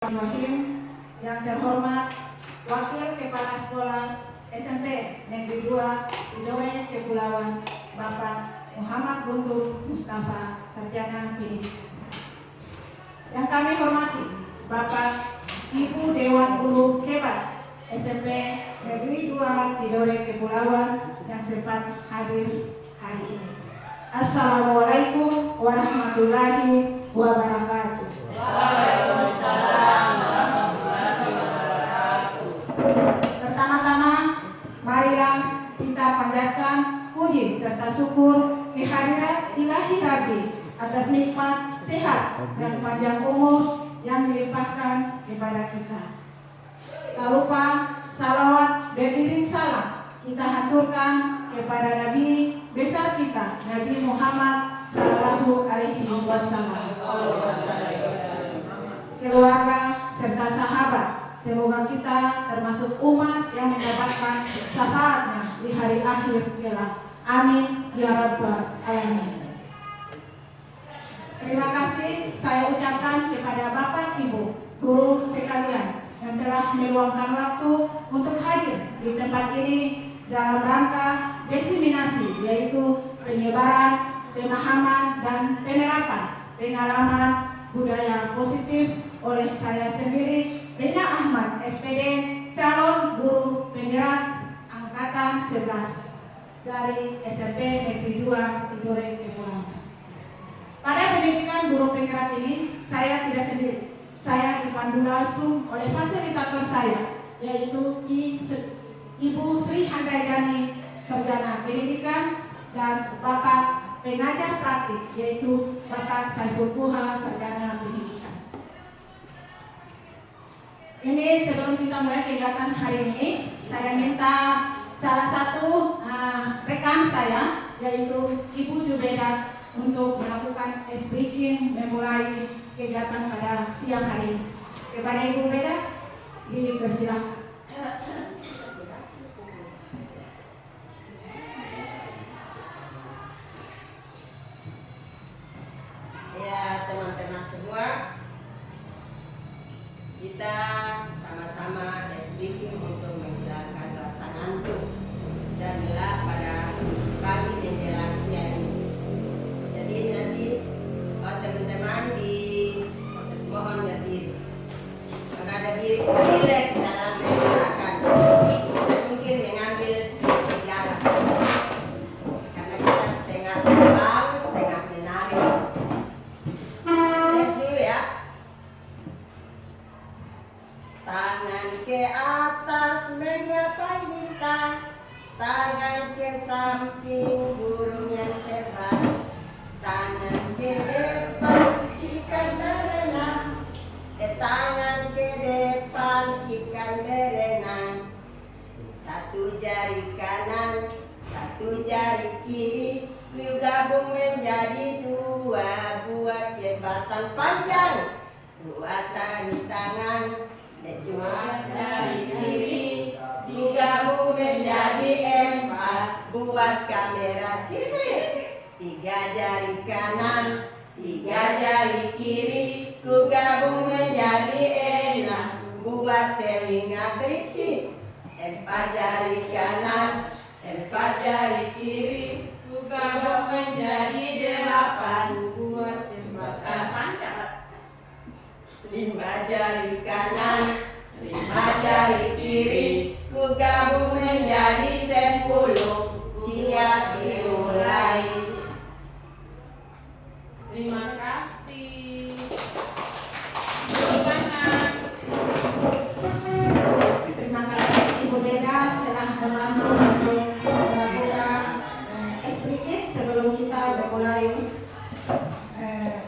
Bismillahirrahmanirrahim. Yang terhormat Wakil Kepala Sekolah SMP Negeri 2 Tidore Kepulauan Bapak Muhammad Guntur Mustafa, Sarjana Pendidikan. Yang kami hormati Bapak Ibu Dewan Guru Kebat SMP Negeri 2 Tidore Kepulauan yang sempat hadir hari ini. Assalamualaikum warahmatullahi wabarakatuh. Waalaikumsalam warahmatullahi wabarakatuh. Pertama-tama, marilah kita panjatkan puji serta syukur kehadirat Ilahi Rabbi atas nikmat sehat dan panjang umur yang dilimpahkan kepada kita. Tak lupa salawat beriring salam kita haturkan kepada Nabi besar kita, Nabi Muhammad Sallallahu Alaihi Wasallam, keluarga serta sahabat. Semoga kita termasuk umat yang mendapatkan syafaatnya di hari akhir kelak. Amin ya rabbal alamin. Terima kasih saya ucapkan kepada Bapak Ibu guru sekalian yang telah meluangkan waktu untuk hadir di tempat ini dalam rangka diseminasi, yaitu penyebaran, pemahaman, dan penerapan pengalaman budaya positif oleh saya sendiri, Rina Ahmad, SPD, calon guru penggerak angkatan 11 dari SMP Negeri 2 Tidore Kepulauan. Pada pendidikan guru penggerak ini, saya tidak sendiri. Saya dipandu langsung oleh fasilitator saya, yaitu Ibu Sri Handayani, Sarjana Pendidikan, dan Bapak pengajar praktik, yaitu Bapak Saiful Puha, Sarjana Pendidikan. Ini sebelum kita mulai kegiatan hari ini, saya minta salah satu rekan saya, yaitu Ibu Jubeda, untuk melakukan ice breaking memulai kegiatan pada siang hari ini. Kepada Ibu Beda, dipersilakan. Ya, teman-teman semua, kita sama-sama ice breaking untuk menghilangkan rasa ngantuk dan lelah pada pagi menjelang siang ini. Jadi nanti teman-teman mohon berdiri, menghadap diri, rileks dalam menggerakkan, dan mungkin mengambil sedikit jarak, karena kita setengah terbang, setengah menari. Tes dulu ya. Tangan ke atas menggapai bintang, tangan ke samping burung yang terbang, tangan ke depan ikan berenang, tangan ke depan ikan berenang. Satu jari kanan, satu jari kiri, digabung menjadi dua, buat jembatan panjang. Dua tangan, dua jari kiri, digabung menjadi empat, buat kamera cilik. Tiga jari kanan, tiga jari kiri, ku gabung menjadi enam, buat telinga kelinci. Empat jari kanan, empat jari kiri, ku gabung menjadi delapan, buat jembatan panjang. Lima jari kanan, lima jari kiri, ku gabung menjadi 10, siap dimulai. Terima kasih. Terima kasih Ibu Beda telah membantu untuk melakukan ice breaking sebelum kita memulai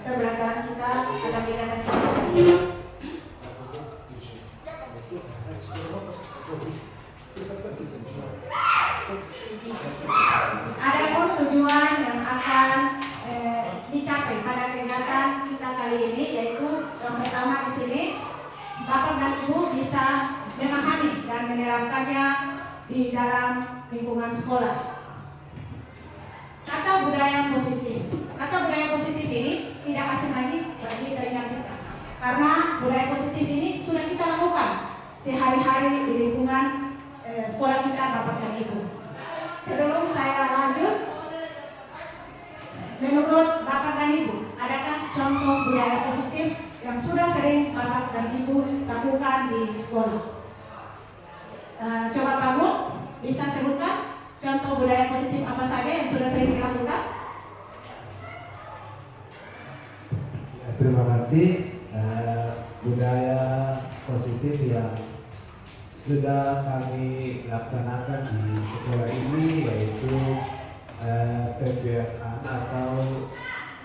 pembelajaran kita atau kegiatan kita. Adapun tujuan yang akan dicapai pada kegiatan kita kali ini, yaitu yang pertama di sini Bapak dan Ibu bisa memahami dan menerapkannya di dalam lingkungan sekolah. Kata budaya positif. Kata budaya positif ini tidak asing lagi bagi telinga kita. karena budaya positif ini sudah kita lakukan sehari-hari di lingkungan sekolah kita, Bapak dan Ibu. Sebelum saya lanjut, menurut Bapak dan Ibu, adakah contoh budaya positif yang sudah sering Bapak dan Ibu lakukan di sekolah? Coba Pak Gun, bisa sebutkan contoh budaya positif apa saja yang sudah sering dilakukan? Ya, terima kasih. Budaya positif yang sudah kami laksanakan di sekolah ini yaitu PPFA atau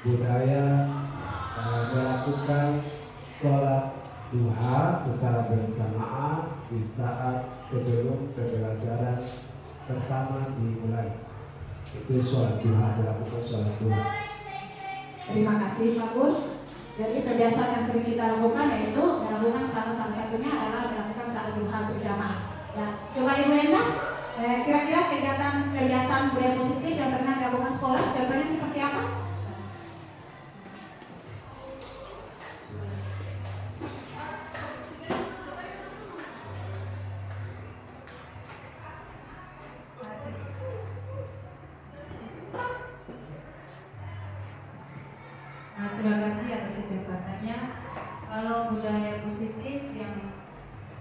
budaya melakukan sholat duha secara bersamaan di saat sebelum pembelajaran pertama dimulai. Itu sholat duha, melakukan sholat duha. Terima kasih Pak Gun. Jadi kebiasaan yang sering kita lakukan yaitu melakukan salah satunya adalah melakukan salat duha berjamaah. Ya, coba Ibu Endang, kira-kira kegiatan kebiasaan budaya positif yang pernah dilakukan sekolah, contohnya seperti apa? Terima kasih atas kesempatannya. Kalau budaya positif yang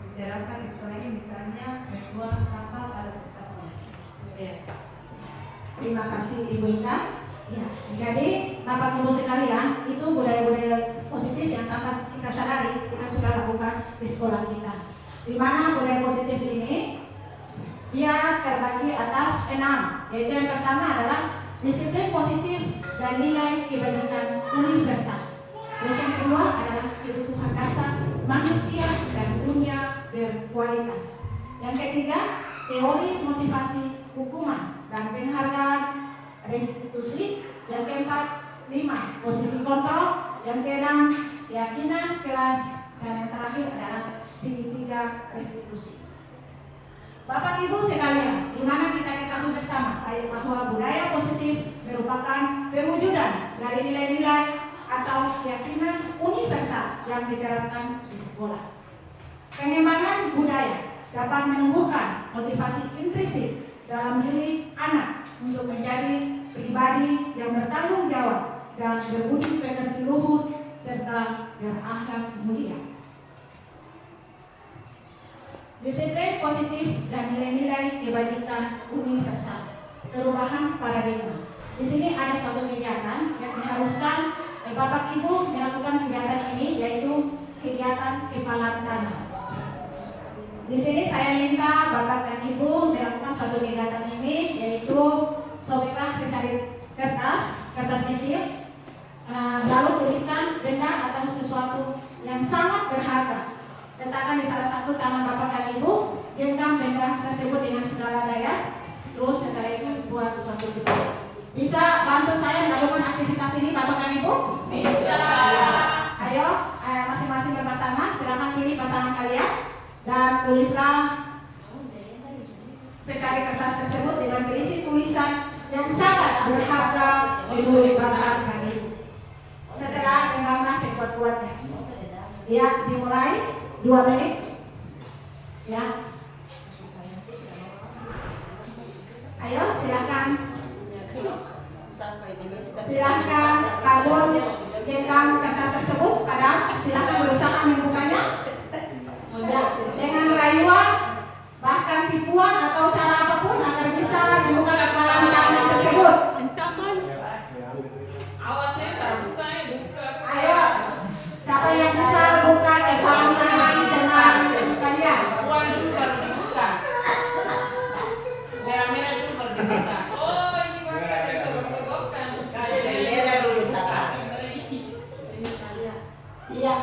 diterapkan di sekolah ini misalnya membuang sampah pada tempatnya. Terima kasih Ibu Indah. Ya, jadi Bapak Ibu sekalian, itu budaya-budaya positif yang tanpa kita sadari kita sudah lakukan di sekolah kita. Di mana budaya positif ini dia terbagi atas 6, yaitu yang pertama adalah disiplin positif dan nilai kebajikan universal. Terus yang kedua adalah kebutuhan dasar manusia dan dunia berkualitas. Yang ketiga, teori motivasi hukuman dan penghargaan restitusi. Yang keempat, 5, posisi kontrol. Yang keenam, keyakinan kelas. Dan yang terakhir adalah segitiga restitusi. Bapak Ibu sekalian, di mana kita ketahui bersama bahwa budaya positif merupakan perwujudan dari nilai-nilai atau keyakinan universal yang diterapkan di sekolah. Pengembangan budaya dapat menumbuhkan motivasi intrinsik dalam diri anak untuk menjadi pribadi yang bertanggung jawab dan berbudi pekerti luhur serta berakhlak mulia. Disiplin positif dan nilai-nilai kebajikan universal. Perubahan paradigma. Di sini ada suatu kegiatan yang diharuskan Bapak Ibu melakukan kegiatan ini, yaitu kegiatan kepalan tanah. Di sini saya minta Bapak dan Ibu melakukan suatu kegiatan ini, yaitu sobeklah secari kertas kecil, lalu tuliskan benda atau sesuatu yang sangat berharga. Letakkan di salah satu tangan Bapak dan Ibu, genggam benda tersebut dengan segala daya, terus setelah itu buat suatu tipe. Bisa bantu saya melakukan aktivitas ini Bapak dan Ibu? Bisa. Ayo, masing-masing berpasangan, silakan pilih pasangan kalian dan tulislah secari kertas tersebut dengan berisi tulisan yang sangat berharga menurut Bapak dan Ibu. Setelah genggamlah sekuat-kuatnya. Ya, dimulai. 2 menit. Ya. Ayo silakan. Silakan Pak Gun genggam kertas tersebut. Kadang silakan berusaha membukanya. Ya, dengan rayuan, bahkan tipuan atau cara apapun agar bisa membuka kepalan tangan tersebut. Ancaman. Awasnya terbuka ya, buka. Ayo, siapa yang bisa buka kepalan tangan dengan kalian? Ruang dulu baru dibuka. Merah-merah dulu baru dibuka. Oh, ini makanya sogok-sogokkan. Merah dulu Saka. Iya,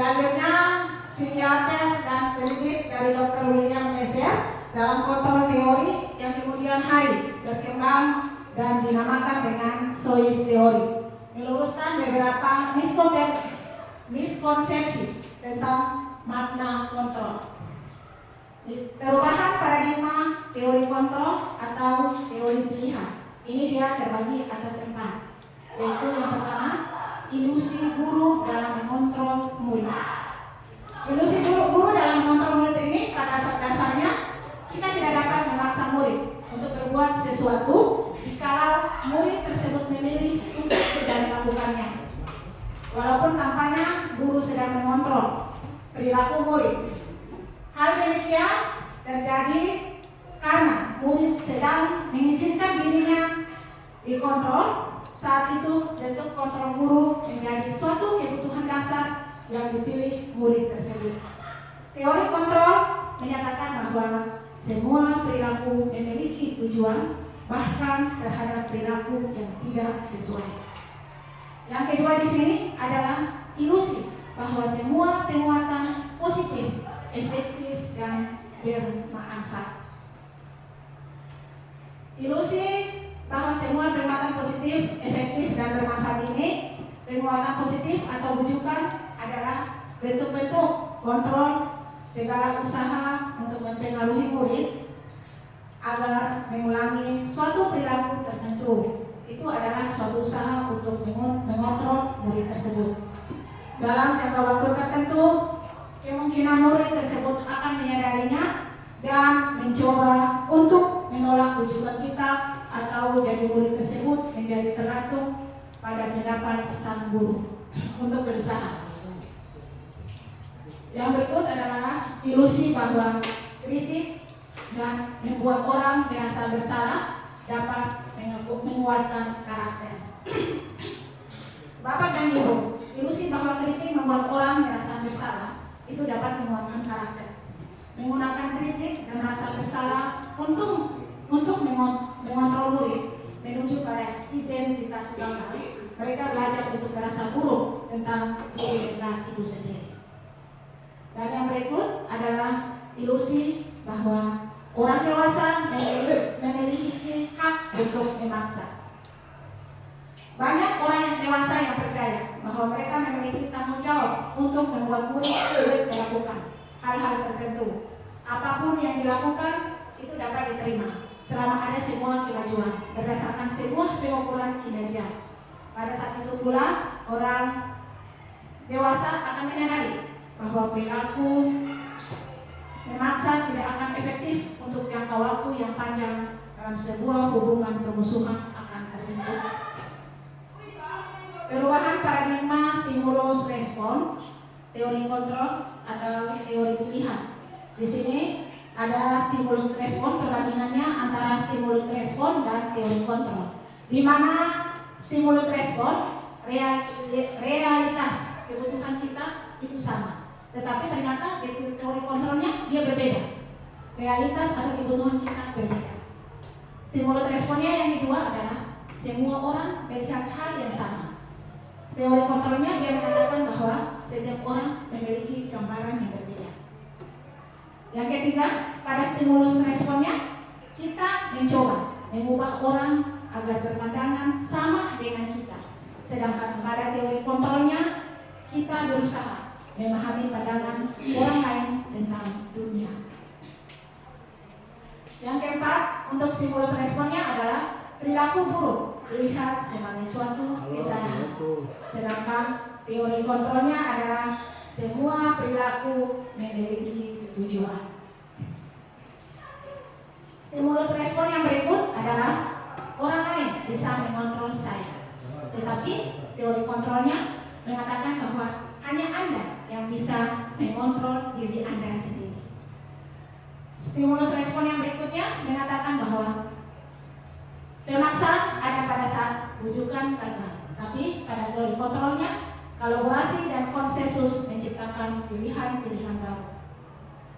Selanjutnya, psikiater dan pendidik dari Dr. William Esser dalam kontrol teori yang kemudian hari berkembang dan dinamakan dengan Seuss teori, meluruskan beberapa miskonsepsi tentang makna kontrol. Perubahan paradigma teori kontrol atau teori pilihan ini dia terbagi atas 4, yaitu yang pertama, ilusi guru dalam mengontrol murid. Ilusi guru dalam mengontrol murid ini pada dasarnya kita tidak dapat memaksa murid untuk berbuat sesuatu jikalau murid tersebut memilih untuk tidak melakukannya. Walaupun tampaknya guru sedang mengontrol perilaku murid. Hal demikian terjadi karena murid sedang mengizinkan dirinya dikontrol. Saat itu bentuk kontrol guru menjadi suatu kebutuhan dasar yang dipilih murid tersebut. Teori kontrol menyatakan bahwa semua perilaku memiliki tujuan, bahkan terhadap perilaku yang tidak sesuai. Yang kedua di sini adalah ilusi bahwa semua penguatan positif, efektif, dan bermanfaat. Ilusi bahwa semua penguatan positif, efektif, dan bermanfaat ini, penguatan positif atau bujukan adalah bentuk-bentuk kontrol segala usaha untuk mempengaruhi murid agar mengulangi suatu perilaku tertentu. Itu adalah suatu usaha untuk mengontrol murid tersebut. Dalam jangka waktu tertentu, kemungkinan murid tersebut akan menyadarinya dan mencoba untuk menolak bujukan kita atau jadi murid tersebut menjadi tergantung pada pendapat sang guru untuk berusaha. Yang berikut adalah ilusi bahwa kritik dan membuat orang merasa bersalah dapat menguatkan karakter. Bapak dan Ibu, ilusi bahwa kritik membuat orang merasa bersalah itu dapat menguatkan karakter. Menggunakan kritik dan rasa bersalah untuk mengontrol murid menuju pada identitas gagal. Mereka belajar untuk merasa buruk tentang diri mereka itu sendiri. Dan yang berikut adalah ilusi bahwa orang dewasa memiliki hak untuk memaksa. Banyak orang yang dewasa yang percaya bahwa mereka memiliki tanggung jawab untuk membuat murid melakukan hal-hal tertentu. Apapun yang dilakukan itu dapat diterima selama ada semua kemajuan berdasarkan sebuah pengukuran kinerja. Pada saat itu pula orang dewasa akan menyadari bahwa perilaku memaksa tidak akan efektif untuk jangka waktu yang panjang dalam sebuah hubungan permusuhan akan terbentuk. Perubahan paradigma stimulus respon, teori kontrol atau teori pilihan. Di sini ada stimulus respon, perbandingannya antara stimulus respon dan teori kontrol. Di mana stimulus respon realitas kebutuhan kita itu sama, tetapi ternyata di teori kontrolnya dia berbeda. Realitas atau kebutuhan kita berbeda. Stimulus responnya yang kedua adalah semua orang melihat hal yang sama. Teori kontrolnya dia mengatakan bahwa setiap orang memiliki gambaran yang berbeda. Yang ketiga, pada stimulus responnya kita mencoba mengubah orang agar berpandangan sama dengan kita. Sedangkan pada teori kontrolnya kita berusaha memahami pandangan orang lain tentang dunia. Yang keempat, untuk stimulus responnya adalah perilaku buruk dilihat sebagai suatu kesalahan. Sedangkan teori kontrolnya adalah semua perilaku memiliki tujuan. Stimulus respon yang berikut adalah orang lain bisa mengontrol saya. Tetapi teori kontrolnya mengatakan bahwa hanya Anda yang bisa mengontrol diri Anda sendiri. Stimulus respon yang berikutnya mengatakan bahwa pemaksaan ada pada saat bujukan gagal, tapi pada teori kontrolnya kolaborasi dan konsensus menciptakan pilihan-pilihan baru.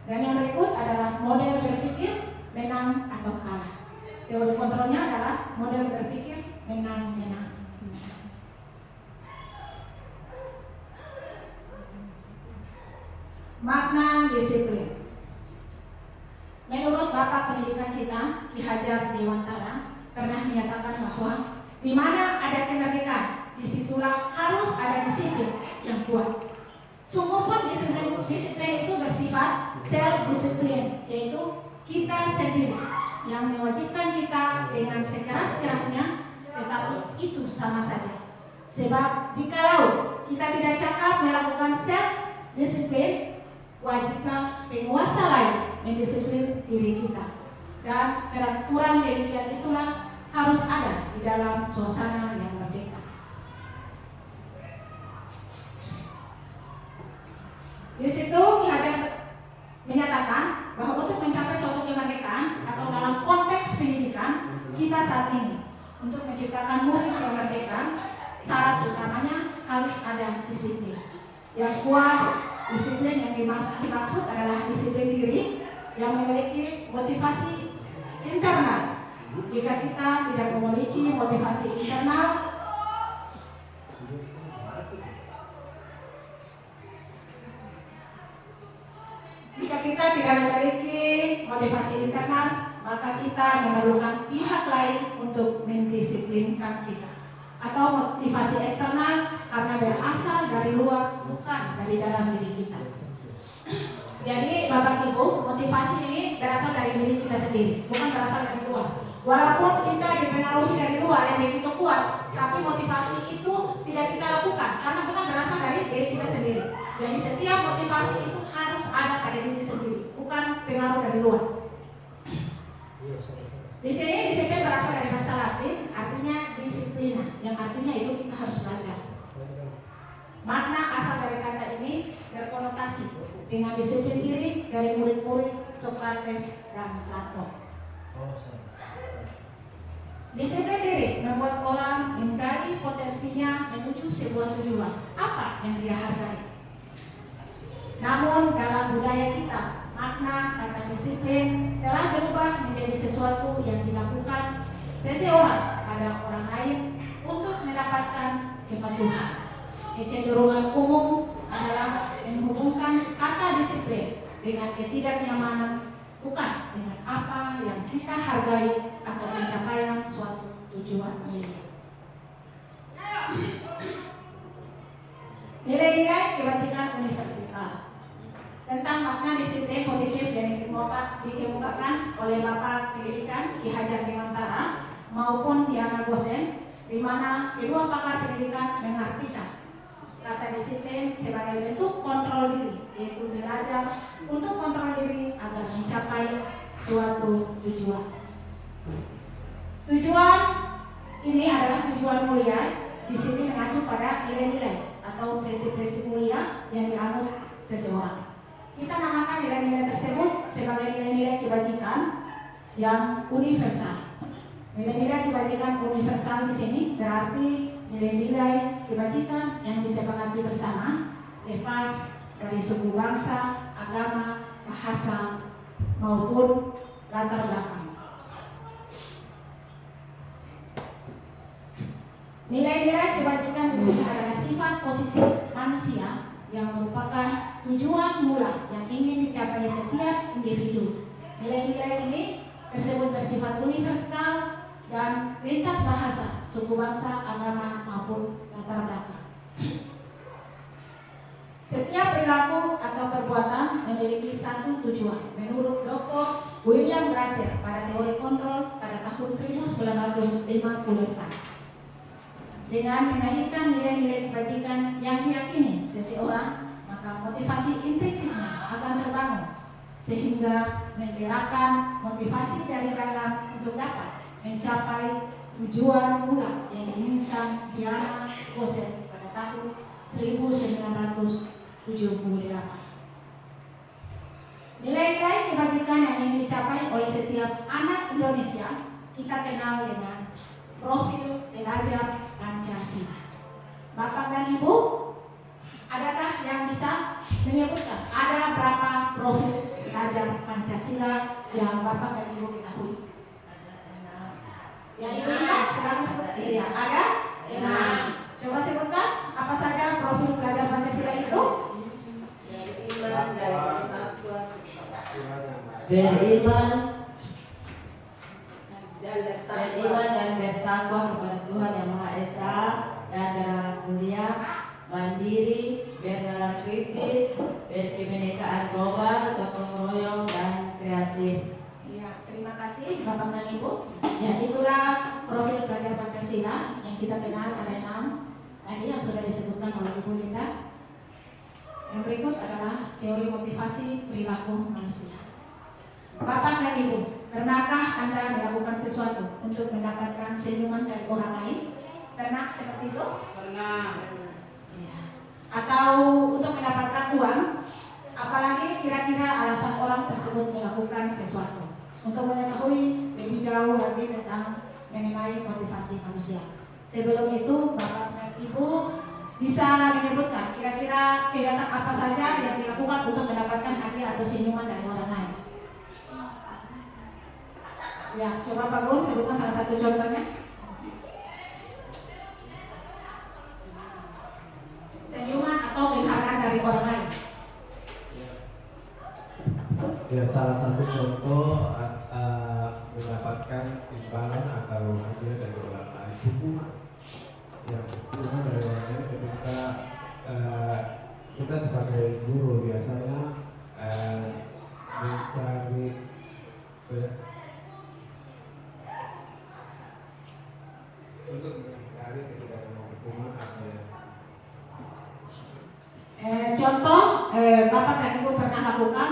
Dan yang berikut adalah model berpikir menang atau kalah. Teori kontrolnya adalah model berpikir menang-menang. Makna disiplin. Menurut Bapak Pendidikan kita, Ki Hajar Dewantara, pernah menyatakan bahwa di mana ada kemerdekaan, disitulah harus ada disiplin yang kuat. Sungguh pun disiplin itu bersifat self-disiplin, yaitu kita sendiri yang mewajibkan kita dengan sekeras-kerasnya, tetapi itu sama saja. Sebab jikalau kita tidak cakap melakukan self-disiplin, wajiblah penguasa lain mendisiplin diri kita. Dan peraturan demikian itulah harus ada di dalam suasana yang merdeka. Di situ Ki Hajar menyatakan bahwa untuk mencapai suatu kemerdekaan atau dalam konteks pendidikan kita saat ini, untuk menciptakan murid yang merdeka, syarat utamanya harus ada disiplin yang kuat. Disiplin yang dimaksud adalah disiplin diri yang memiliki motivasi internal. Jika kita tidak memiliki motivasi internal, maka kita memerlukan pihak lain untuk mendisiplinkan kita. Atau motivasi eksternal karena berasal dari luar, bukan dari dalam diri kita. Jadi Bapak Ibu, motivasi ini berasal dari diri kita sendiri, bukan berasal dari luar. Walaupun kita dipengaruhi dari luar yang begitu kuat, tapi motivasi itu tidak kita lakukan karena bukan berasal dari diri kita sendiri. Jadi setiap motivasi itu harus ada pada diri sendiri, bukan pengaruh dari luar. Di sini disiplin berasal dari bahasa Latin, artinya disiplina, yang artinya itu kita harus belajar. Makna asal dari kata ini berkonotasi dengan disiplin diri dari murid-murid Sokrates dan Plato. Disiplin diri membuat orang menggali potensinya menuju sebuah tujuan, apa yang dia hargai. Namun dalam budaya kita, makna kata disiplin telah berubah menjadi sesuatu yang dilakukan seseorang pada orang lain untuk mendapatkan kepatuhan. Kecenderungan umum adalah menghubungkan kata disiplin dengan ketidaknyamanan, bukan dengan apa yang kita hargai atau pencapaian suatu tujuan mulia. Nilai-nilai kebajikan universal. Tentang makna disiplin positif yang dikemukakan oleh Bapak Pendidikan Ki Hajar Dewantara maupun Diana Gosen, di mana kedua pakar pendidikan mengartikan kata disiplin sebagai bentuk kontrol diri, yaitu belajar untuk kontrol diri agar mencapai suatu tujuan. Tujuan ini adalah tujuan mulia, di sini mengacu pada nilai-nilai atau prinsip-prinsip mulia yang dianut seseorang. Kita namakan nilai-nilai tersebut sebagai nilai-nilai kebajikan yang universal. Nilai-nilai kebajikan universal di sini berarti nilai-nilai kebajikan yang disepakati bersama, lepas dari suku bangsa, agama, bahasa, maupun latar belakang. Nilai-nilai kebajikan di sini adalah sifat positif manusia yang merupakan tujuan mula yang ingin dicapai setiap individu. Nilai-nilai ini tersebut bersifat universal dan lintas bahasa, suku bangsa, agama, maupun latar belakang. Setiap perilaku atau perbuatan memiliki satu tujuan. Menurut Dr. William Glasser pada teori kontrol pada tahun 1954. Dengan mengaitkan nilai-nilai kebajikan yang diyakini seseorang, maka motivasi intrinsiknya akan terbangun sehingga menggerakkan motivasi dari dalam untuk dapat mencapai tujuan mula yang diinginkan Diana Gosen pada tahun 1978. Nilai-nilai kebajikan yang ingin dicapai oleh setiap anak Indonesia kita kenal dengan profil pelajar Pancasila. Bapak dan Ibu, adakah yang bisa menyebutkan ada berapa profil pelajar Pancasila yang Bapak dan Ibu ketahui? Yang Ibu ingat, silakan sebut. Iya, ada 6. Coba sebutkan apa saja profil pelajar Pancasila itu? Iman dan beriman dan bertakwa kepada Tuhan Yang Maha Esa dan berangkat mulia, mandiri, bernalar kritis, berkebinekaan global, gotong royong dan kreatif. Ya, terima kasih Bapak dan Ibu. Ya, itulah profil pelajar Pancasila yang kita kenal ada 6 tadi yang sudah disebutkan oleh Ibu Linda. Yang berikut adalah teori motivasi perilaku manusia. Bapak dan Ibu, pernahkah Anda melakukan sesuatu untuk mendapatkan senyuman dari orang lain? Pernah seperti itu? Pernah. Ya. Atau untuk mendapatkan uang? Apalagi kira-kira alasan orang tersebut melakukan sesuatu. Untuk mengetahui lebih jauh lagi tentang mengenai motivasi manusia. Sebelum itu, Bapak dan Ibu bisa menyebutkan kira-kira kegiatan apa saja yang dilakukan untuk mendapatkan hadiah atau senyuman dari orang lain. Ya, coba Pak Gun sebutkan salah satu contohnya. Senyuman atau penghargaan dari orang lain. Ya, salah satu contoh mendapatkan imbalan atau hadiah dari orang lain, hukuman. Ya, hukuman dari orang lain ketika kita sebagai guru biasanya mencari untuk mencari ketika ada hukuman atau Contoh Bapak dan Ibu pernah lakukan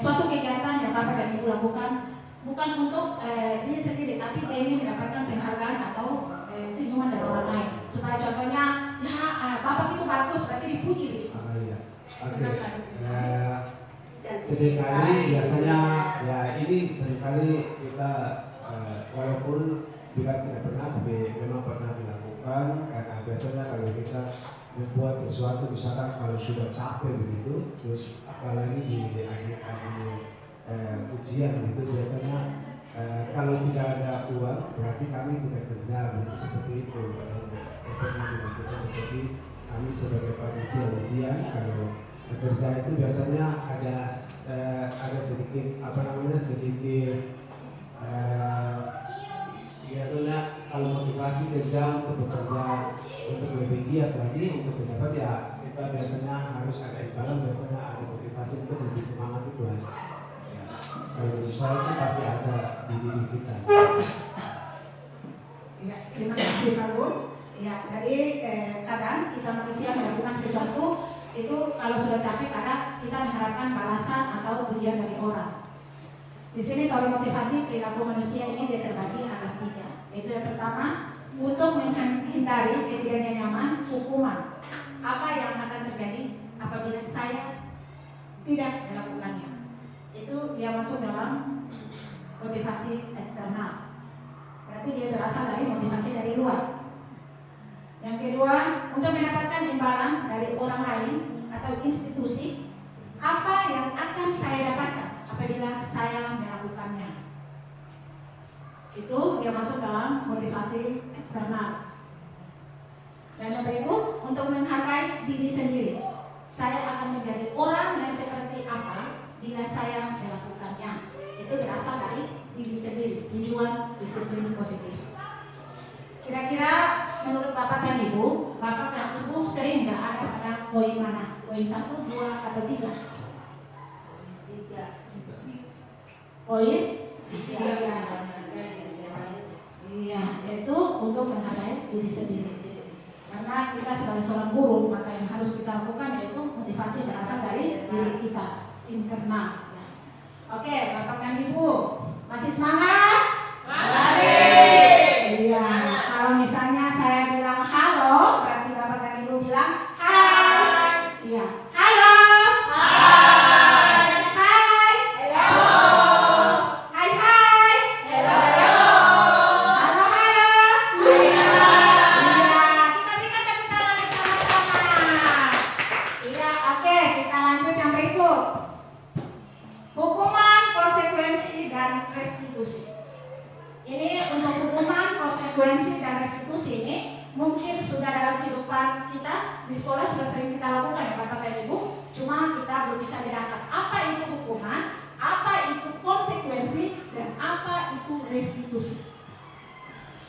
suatu kegiatan yang Bapak dan Ibu lakukan bukan untuk diri sendiri, tapi ingin mendapatkan penghargaan atau senyuman dari orang lain. Supaya contohnya, ya Bapak itu bagus, berarti dipuji gitu. iya. Oke. Seringkali biasanya ya ini seringkali kita walaupun bila tidak pernah tapi memang pernah dilakukan, karena biasanya kalau kita membuat sesuatu misalkan kalau sudah capek begitu, terus apalagi di akhir ujian itu biasanya kalau tidak ada uang berarti kami tidak kerja, seperti itu pernah dilakukan. Jadi kami sebagai panitia ujian kalau bekerja itu biasanya ada sedikit sedikit biasanya kalau motivasi kerja untuk bekerja untuk lebih giat lagi untuk mendapat, ya kita biasanya harus ada imbalan, biasanya ada motivasi untuk lebih semangat itu ya. Kalau menurut saya itu pasti ada di diri kita. Ya, terima kasih Pak Gun. Ya, jadi kadang kita manusia melakukan sesuatu itu kalau sudah capek kadang kita mengharapkan balasan atau pujian dari orang. Di sini teori motivasi perilaku manusia ini terbagi atas 3. Yaitu yang pertama, untuk menghindari ketidaknyaman hukuman. Apa yang akan terjadi apabila saya tidak melakukannya? Itu dia masuk dalam motivasi eksternal. Berarti dia berasal dari motivasi dari luar. Yang kedua, untuk mendapatkan imbalan dari orang lain atau institusi, apa yang akan saya dapatkan apabila saya melakukannya? Itu dia masuk dalam motivasi eksternal. Dan yang berikut, untuk menghargai diri sendiri. Saya akan menjadi orang yang seperti apa bila saya melakukannya. Itu berasal dari diri sendiri, tujuan disiplin positif. Kira-kira menurut Bapak dan Ibu, Bapak dan Ibu sering nggak ada pada poin mana? Poin 1, 2, atau 3? 3. Poin 3. Iya, yaitu untuk menghargai diri sendiri. Karena kita sebagai seorang guru, maka yang harus kita lakukan yaitu motivasi berasal dari diri kita, internal. Ya. Oke, Bapak dan Ibu, masih semangat? Masih. Iya. Kalau misalnya saya bilang halo, berarti Bapak dan Ibu bilang hai. Iya. Halo. Hai. Hai. Hello. Hai hai. Hello. Halo halo. Iya. Kita berikan tepuk tangan bersama-sama. Iya, oke, kita lanjut yang berikut. Hukuman, konsekuensi, dan restitusi. Ini untuk hukuman, konsekuensi, dan restitusi ini mungkin sudah dalam kehidupan kita di sekolah sudah sering kita lakukan ya Bapak dan Ibu. Cuma kita belum bisa bedakan apa itu hukuman, apa itu konsekuensi restitusi.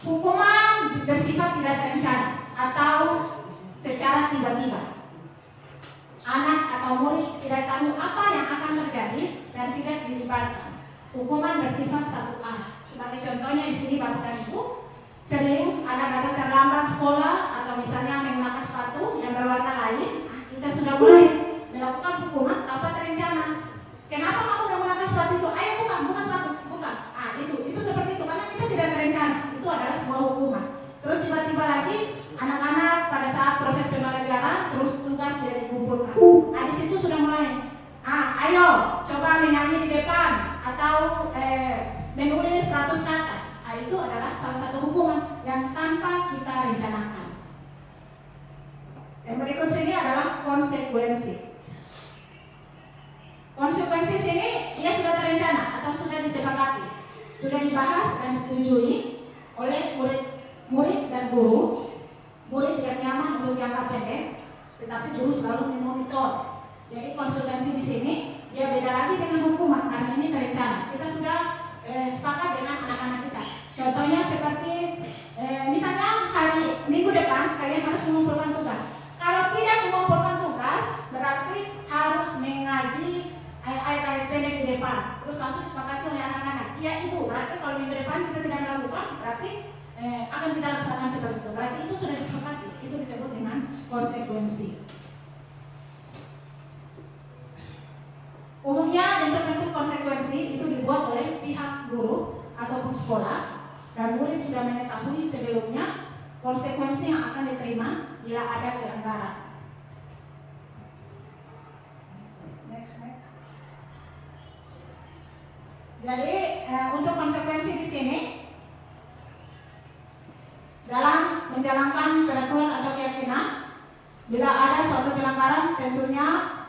Hukuman bersifat tidak terencana atau secara tiba-tiba. Anak atau murid tidak tahu apa yang akan terjadi dan tidak dilibatkan. Hukuman bersifat satu arah. Sebagai contohnya di sini Bapak dan Ibu, sering anak datang terlambat sekolah atau misalnya menggunakan sepatu yang berwarna lain, kita sudah mulai melakukan hukuman tanpa terencana. Kenapa kamu menggunakan sepatu itu? Ayo buka sepatu, buka. Itu seperti itu karena kita tidak terencana. Itu adalah sebuah hukuman. Terus tiba-tiba lagi anak-anak pada saat proses pembelajaran terus tugas tidak dikumpulkan. Di situ sudah mulai. Ayo coba menyanyi di depan atau menulis 100 kata. Itu adalah salah satu hukuman yang tanpa kita rencanakan. Yang berikut sini adalah konsekuensi. Konsekuensi sini dia sudah terencana atau sudah disepakati, sudah dibahas dan disetujui oleh murid dan guru. Murid tidak nyaman untuk jangka pendek, tetapi guru selalu memonitor. Jadi konsekuensi di sini dia beda lagi dengan hukuman karena ini terencana. Kita sudah sepakat dengan anak-anak kita. Contohnya seperti misalnya hari minggu depan kalian harus mengumpulkan tugas. Kalau tidak mengumpulkan tugas berarti harus mengaji ayat-ayat pendek di depan. Terus langsung disepakati oleh anak-anak. Iya ibu, berarti kalau minggu depan kita tidak melakukan berarti akan kita laksanakan seperti itu. Berarti itu sudah disepakati. Itu disebut dengan konsekuensi. Umumnya bentuk-bentuk konsekuensi itu dibuat oleh pihak guru ataupun sekolah dan murid sudah mengetahui sebelumnya konsekuensi yang akan diterima bila ada pelanggaran. Next. Jadi untuk konsekuensi di sini dalam menjalankan peraturan atau keyakinan, bila ada suatu pelanggaran tentunya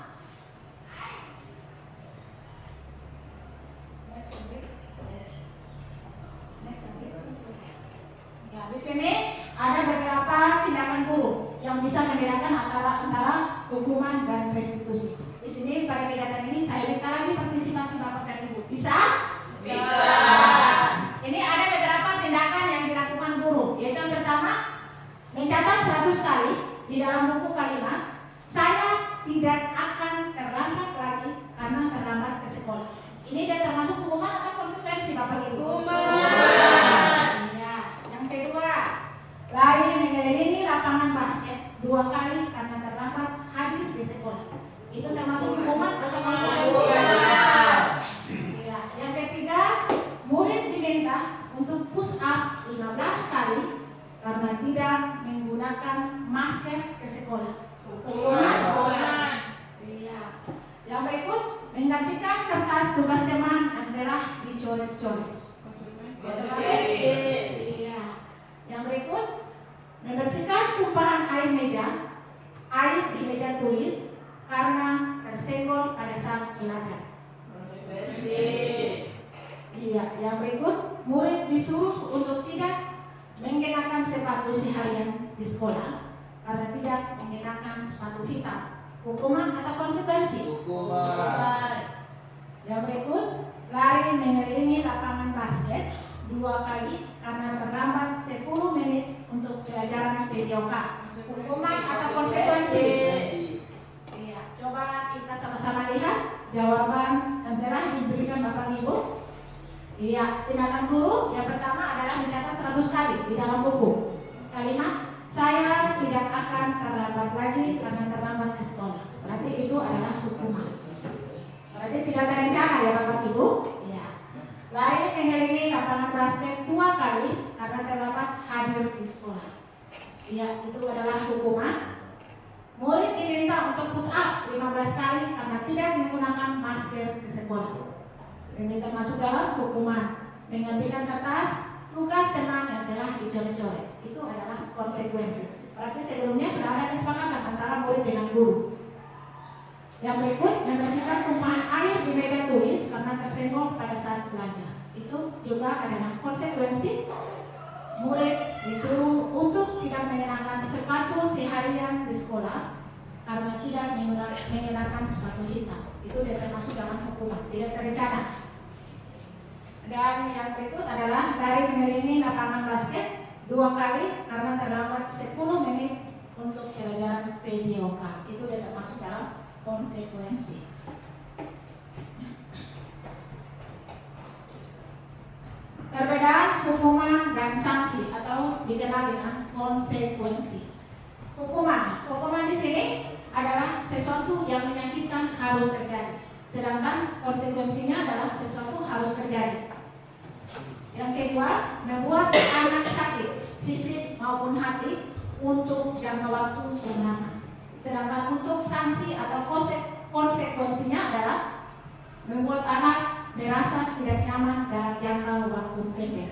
di sini ada beberapa tindakan guru yang bisa membedakan antara hukuman dan restitusi. Di sini pada kegiatan ini saya minta lagi partisipasi Bapak dan Ibu. Bisa? Bisa. Ini ada beberapa tindakan yang dilakukan guru. Yaitu yang pertama, mencatat 100 kali di dalam buku kalimat, saya tidak akan terlambat lagi karena terlambat ke sekolah. Ini dia termasuk hukuman atau konsekuensi Bapak Ibu? Hukuman. Lari mengelilingi lapangan basket 2 kali karena terlambat hadir di sekolah. Itu termasuk hukuman atau konsekuensi? Ya. Yang ketiga, murid diminta untuk push up 15 kali karena tidak menggunakan masker ke sekolah. Hukuman. Iya. Yang berikut, menggantikan kertas tugas teman adalah dicoret-coret. Iya. Yang berikut, membersihkan tumpahan air di meja tulis karena tersenggol pada saat belajar. Iya, yang berikut, murid disuruh untuk tidak mengenakan sepatu seharian di sekolah karena tidak mengenakan sepatu hitam. Hukuman atau konsekuensi? Hukuman. Yang berikut, lari mengelilingi lapangan basket 2 kali karena terlambat 10 menit untuk pelajaran PJOK. Hukuman atau konsekuensi? Iya, coba kita sama-sama lihat jawaban yang telah diberikan Bapak Ibu. Iya, tindakan guru yang pertama adalah mencatat 100 kali di dalam buku kalimat, saya tidak akan terlambat lagi karena terlambat ke sekolah. Berarti itu adalah hukuman. Berarti tidak terencana ya Bapak Ibu. Lari mengelilingi lapangan basket 2 kali karena terlambat hadir di sekolah. Ya, itu adalah hukuman. Murid diminta untuk push up 15 kali karena tidak menggunakan masker di sekolah. Ini termasuk dalam hukuman. Menggantikan kertas tugas teman yang telah dicoret-coret. Itu adalah konsekuensi. Berarti sebelumnya sudah ada kesepakatan antara murid dengan guru. Yang berikut, membersihkan tumpahan air di meja tulis karena tersenggol pada saat belajar. Itu juga adalah konsekuensi. Murid disuruh untuk tidak mengenakan sepatu seharian di sekolah karena tidak mengenakan sepatu hitam. Itu dia termasuk dalam hukuman, tidak terencana. Dan yang berikut adalah dari mengiringi lapangan basket 2 kali karena terdapat 10 menit untuk pelajaran PJOK. Itu sudah termasuk dalam konsekuensi. Perbedaan hukuman dan sanksi atau dikenal dengan konsekuensi. Hukuman di sini adalah sesuatu yang menyakitkan harus terjadi, sedangkan konsekuensinya adalah sesuatu harus terjadi. Yang kedua, membuat anak sakit, fisik maupun hati untuk jangka waktu yang lama. Sedangkan untuk sanksi atau konsekuensinya adalah membuat anak merasa tidak nyaman dalam jangka waktu pendek.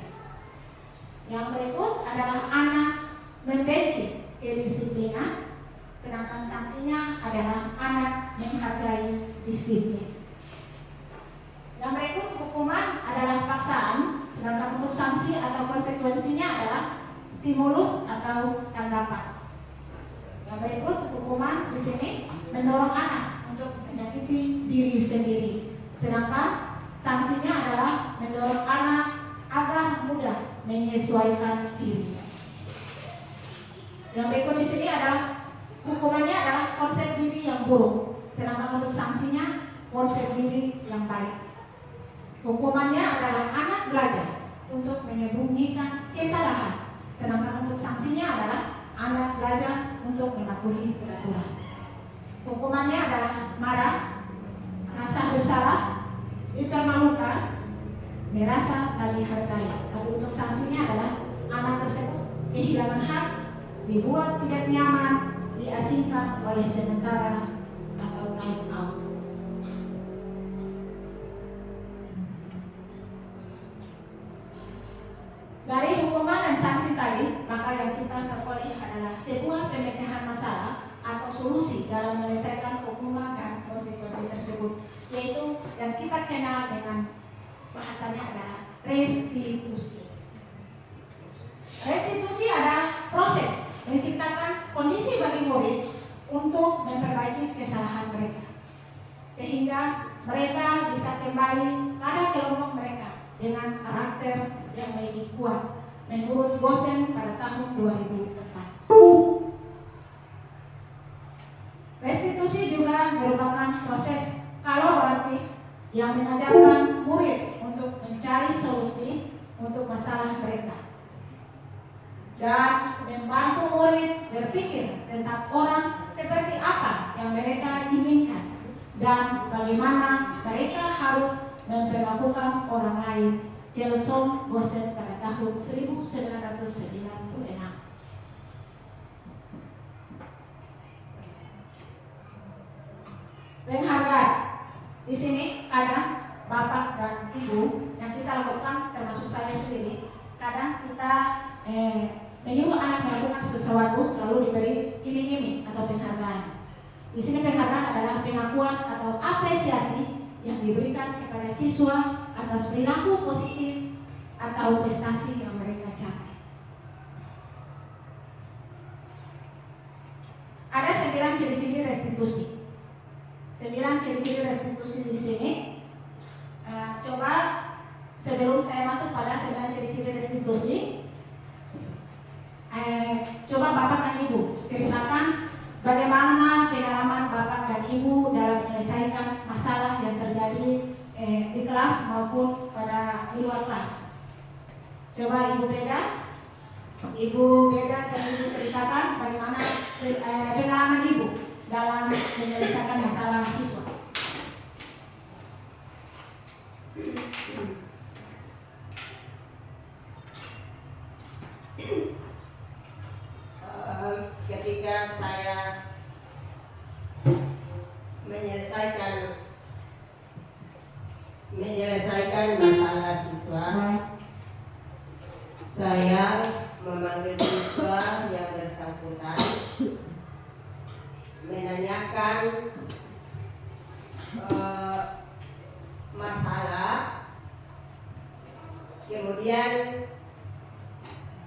Yang berikut adalah anak membenci kedisiplinan, sedangkan sanksinya adalah anak menghargai disiplin. Yang berikut hukuman adalah paksaan, sedangkan untuk sanksi atau konsekuensinya adalah stimulus atau tanggapan. Yang berikut hukuman di sini mendorong anak untuk menyakiti diri sendiri, sedangkan sanksinya adalah mendorong anak agar mudah menyesuaikan diri. Yang berikut di sini adalah hukumannya adalah konsep diri yang buruk, sedangkan untuk sanksinya konsep diri yang baik. Hukumannya adalah anak belajar untuk menyembunyikan kesalahan, sedangkan untuk sanksinya adalah anak belajar untuk mematuhi peraturan. Hukumannya adalah marah, rasa bersalah, dipermalukan, merasa tak dihargai. Tapi untuk sanksinya adalah anak tersebut kehilangan hak, dibuat tidak nyaman, diasingkan oleh sementara atau time out. Dari hukuman dan sanksi tadi, maka yang kita peroleh adalah sebuah pemecahan masalah atau solusi dalam menyelesaikan hukuman dan konsekuensi tersebut, yaitu yang kita kenal dengan bahasanya adalah restitusi. Restitusi adalah proses menciptakan kondisi bagi murid untuk memperbaiki kesalahan mereka, sehingga mereka bisa kembali pada kelompok mereka dengan karakter yang lebih kuat menurut Gosen pada tahun 2004. Restitusi juga merupakan proses kolaboratif yang mengajarkan murid untuk mencari solusi untuk masalah mereka dan membantu murid berpikir tentang orang seperti apa yang mereka inginkan dan bagaimana mereka harus memperlakukan orang lain. Gelson Gosen pada tahun 1996. Penghargaan. Di sini kadang bapak dan ibu yang kita lakukan, termasuk saya sendiri, kadang kita menyuruh anak melakukan sesuatu selalu diberi iming-iming atau penghargaan. Di sini penghargaan adalah pengakuan atau apresiasi yang diberikan kepada siswa atas perilaku positif atau prestasi yang mereka capai. Ada 9 ciri-ciri restitusi. 9 ciri-ciri restitusi di sini. Coba sebelum saya masuk pada 9 ciri-ciri restitusi, coba Bapak dan Ibu ceritakan bagaimana pengalaman Bapak dan Ibu dalam menyelesaikan masalah yang terjadi di kelas maupun di luar kelas. Coba Ibu Beda dan Ibu ceritakan bagaimana pengalaman Ibu dalam menyelesaikan masalah siswa. Ketika saya menyelesaikan masalah siswa, saya memanggil siswa yang bersangkutan, menanyakan masalah, kemudian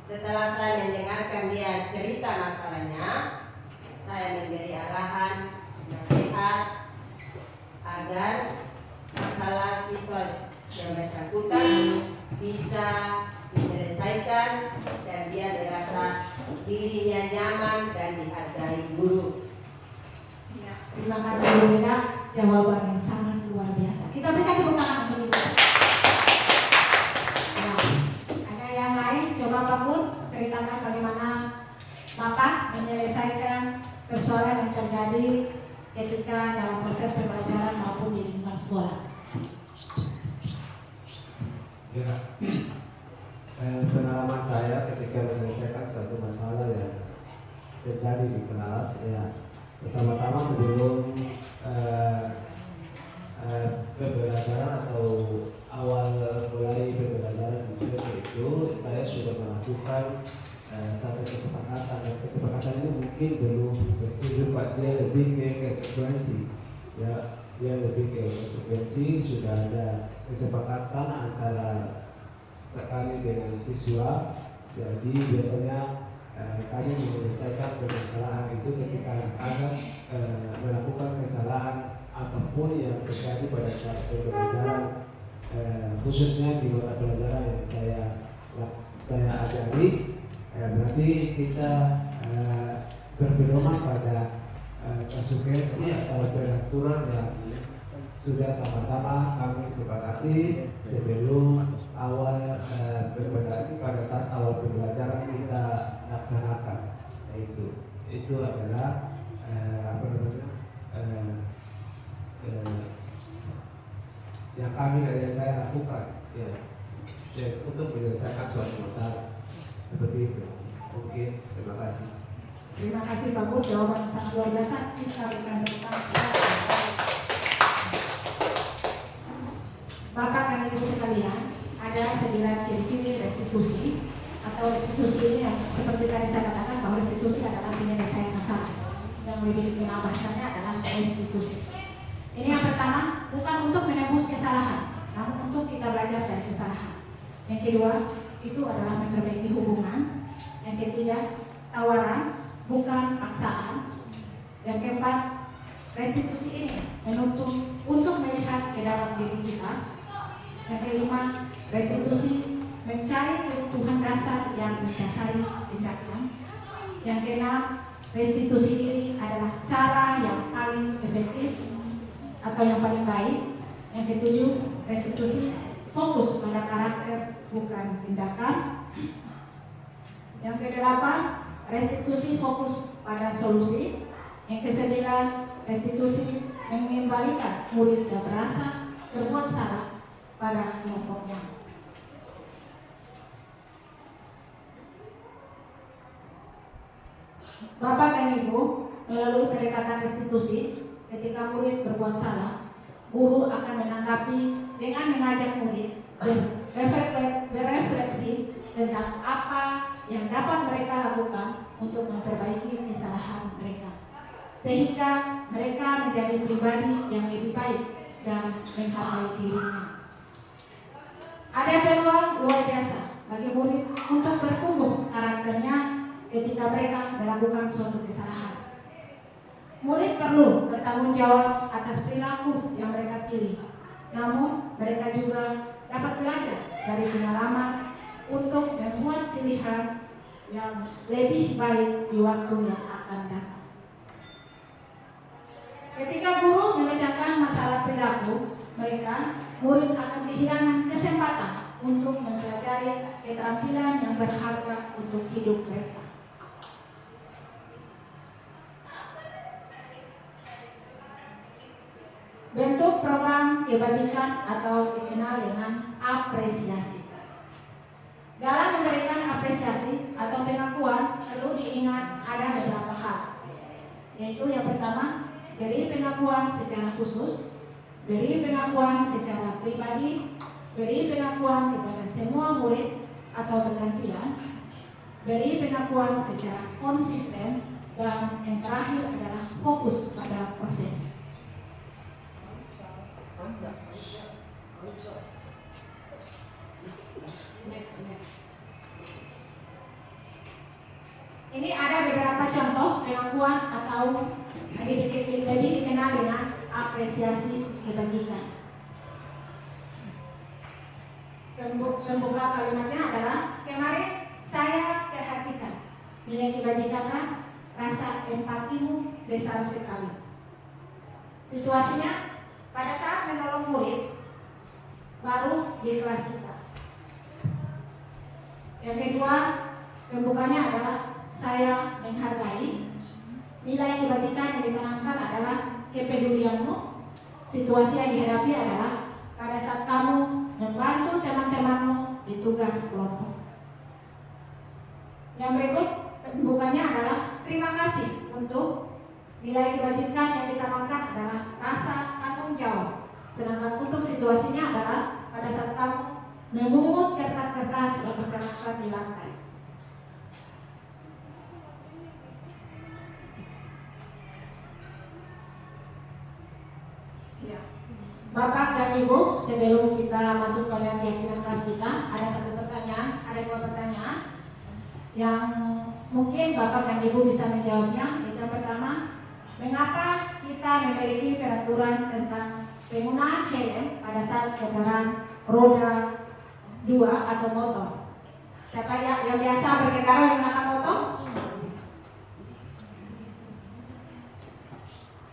setelah saya mendengarkan dia cerita masalahnya, saya memberi arahan, nasihat agar masalah siswa yang bersangkutan bisa diselesaikan dan dia merasa dirinya nyaman dan dihargai guru. Ya, terima kasih Bu Beda, jawaban yang sangat luar biasa. Kita berikan tepuk tangan untuk Ibu. Ya, ada yang lain? Coba Pak Pun ceritakan bagaimana Bapak menyelesaikan persoalan yang terjadi ketika dalam proses pembelajaran maupun di lingkungan sekolah. Ya, pengalaman saya ketika menyelesaikan suatu masalah yang terjadi di kelas, ya pertama-tama sebelum pembelajaran atau awal mulai pembelajaran di semester itu, saya sudah melakukan satu kesepakatan. Dan kesepakatan ini mungkin belum bertujuan, dia lebih ke konsekuensi, ya, dia lebih ke konsekuensi. Sudah ada kesepakatan antara kami dengan siswa. Jadi biasanya kami menyelesaikan permasalahan itu ketika anak melakukan kesalahan apapun yang terjadi pada saat pembelajaran, khususnya di mata pelajaran yang saya ajari. Berarti kita berpedoman pada konsekuensi atau peraturan yang sudah sama-sama kami sepakati sebelum awal pada saat awal pembelajaran kita laksanakan. Itu adalah yang kami dan saya lakukan, ya, untuk menyelesaikan suatu masalah seperti itu. Oke, terima kasih. Terima kasih Pak Pun, jawaban yang sangat luar biasa. Kita berikan tepuk tangan. Bapak dan Ibu sekalian, ada 9 ciri-ciri restitusi atau restitusi ini yang seperti tadi saya katakan bahwa restitusi adalah penyelesaian masalah. Yang lebih dikenal bahasanya adalah restitusi. Ini yang pertama, bukan untuk menebus kesalahan, namun untuk kita belajar dari kesalahan. Yang kedua, itu adalah memperbaiki hubungan. Yang ketiga, tawaran, bukan paksaan. Yang keempat, restitusi ini menuntut untuk melihat ke dalam diri kita. Yang kelima, restitusi mencari kebutuhan dasar yang mendasari tindakan. Yang keenam, restitusi diri adalah cara yang paling efektif atau yang paling baik. Yang ketujuh, restitusi fokus pada karakter bukan tindakan. Yang kedelapan, restitusi fokus pada solusi. Yang kesembilan, restitusi mengembalikan murid yang merasa berbuat salah pada kelompoknya. Bapak dan Ibu, melalui pendekatan restitusi, ketika murid berbuat salah, guru akan menanggapi dengan mengajak murid berefleksi tentang apa yang dapat mereka lakukan untuk memperbaiki kesalahan mereka, sehingga mereka menjadi pribadi yang lebih baik dan menghargai dirinya. Ada peluang luar biasa bagi murid untuk bertumbuh karakternya ketika mereka melakukan suatu kesalahan. Murid perlu bertanggung jawab atas perilaku yang mereka pilih, namun mereka juga dapat belajar dari pengalaman untuk membuat pilihan yang lebih baik di waktu yang akan datang. Ketika guru memecahkan masalah perilaku mereka, murid akan kehilangan kesempatan untuk mempelajari keterampilan yang berharga untuk hidup mereka. Bentuk program kebajikan atau dikenal dengan apresiasi. Dalam memberikan apresiasi atau pengakuan perlu diingat ada beberapa hal, yaitu yang pertama, beri pengakuan secara khusus, beri pengakuan secara pribadi, beri pengakuan kepada semua murid atau bergantian, beri pengakuan secara konsisten, dan yang terakhir adalah fokus pada proses. Ini ada beberapa contoh pengakuan atau lebih dikenal dengan apresiasi kebajikan. pembuka kalimatnya adalah kemarin saya perhatikan nilai kebajikan rasa empatimu besar sekali. Situasinya pada saat menolong murid baru di kelas kita. Yang kedua, pembukanya adalah saya menghargai. Nilai kebajikan yang ditanamkan adalah kepedulianmu. Situasi yang dihadapi adalah pada saat kamu membantu teman-temanmu di tugas kelompok. Yang berikut pembukanya adalah terima kasih untuk nilai kebajikan yang ditanamkan adalah rasa tanggung jawab. Sedangkan untuk situasinya adalah pada saat kamu memungut kertas-kertas yang berserakan di lantai. Ya. Bapak dan Ibu, sebelum kita masuk ke keyakinan kelas kita, ada dua pertanyaan yang mungkin Bapak dan Ibu bisa menjawabnya. Yang pertama, mengapa kita memiliki peraturan tentang penggunaan helm pada saat kendaraan roda 2 atau motor? Siapa yang biasa berkendara menggunakan motor?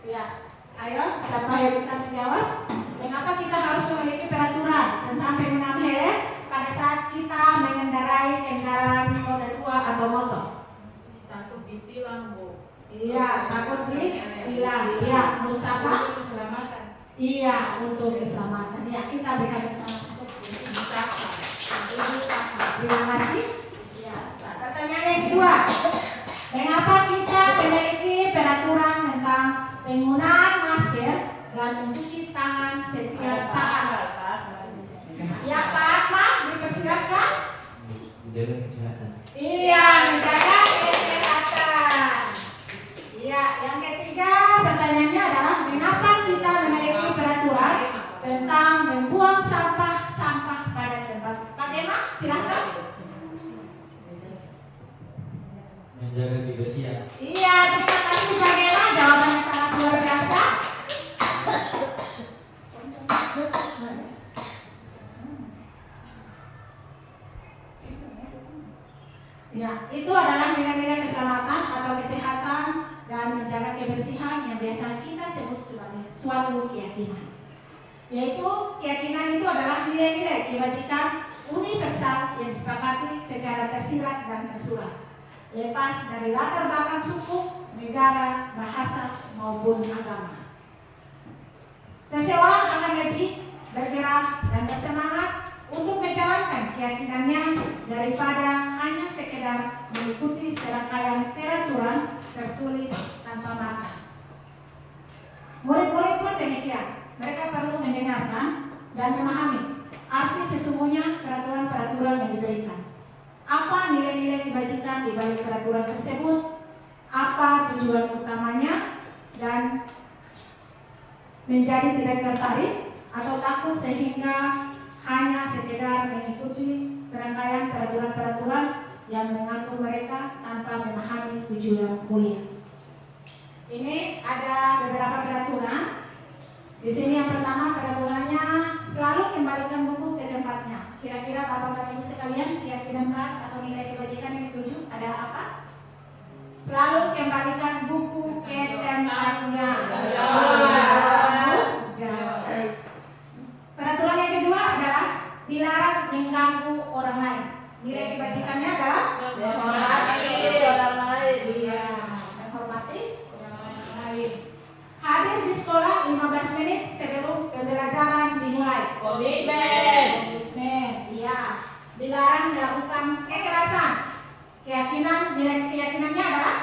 Ya, ayo, siapa yang bisa menjawab? Mengapa kita harus memiliki peraturan tentang penggunaan helm pada saat kita mengendarai kendaraan roda 2 atau motor? Takut ditilang, Bu. Iya, takut ditilang. Iya, untuk siapa? Keselamatan. Iya, untuk keselamatan. Ya, kita berikan terima kasih. Ya. Pertanyaan yang kedua, mengapa kita memiliki peraturan tentang penggunaan masker dan mencuci tangan setiap saat? Ya, Pak Akmal, dipersilakan. Menjaga kesehatan. Iya, menjaga kesehatan. Iya, yang ketiga pertanyaannya adalah mengapa kita memiliki peraturan tentang membuang sampah pada tempat. Pak Dema, silakan. Menjaga kebersihan. Iya, terima kasih Pak Dema, jawabannya sangat luar biasa. Ya, itu adalah nilai-nilai keselamatan atau kesehatan dan menjaga kebersihan yang biasa kita sebut sebagai suatu keyakinan. Yaitu keyakinan itu adalah nilai-nilai kebajikan universal yang disepakati secara tersirat dan tersurat, lepas dari latar belakang suku, negara, bahasa maupun agama. Seseorang akan lebih bergerak dan bersemangat untuk menjalankan keyakinannya daripada hanya sekedar mengikuti serangkaian peraturan tertulis tanpa makna. Murid-murid pun demikian. Mereka perlu mendengarkan dan memahami arti sesungguhnya peraturan-peraturan yang diberikan. Apa nilai-nilai kebajikan di balik peraturan tersebut? Apa tujuan utamanya? Dan menjadi tidak tertarik atau takut sehingga hanya sekedar mengikuti serangkaian peraturan-peraturan yang mengatur mereka tanpa memahami tujuan mulia. Ini ada beberapa peraturan. Di sini yang pertama peraturannya selalu kembalikan buku ke tempatnya. Kira-kira Bapak dan Ibu sekalian, keyakinan kelas atau nilai kebajikan yang dituju adalah apa? Selalu kembalikan buku ke tempatnya. Peraturan yang kedua adalah dilarang mengganggu orang lain. Nilai kebajikannya adalah Menghormati orang lain. Iya, menghormati orang lain. Hadir di sekolah 15 menit sebelum pembelajaran dimulai. Komitmen. Iya. Dilarang melakukan kekerasan. Nilai keyakinannya adalah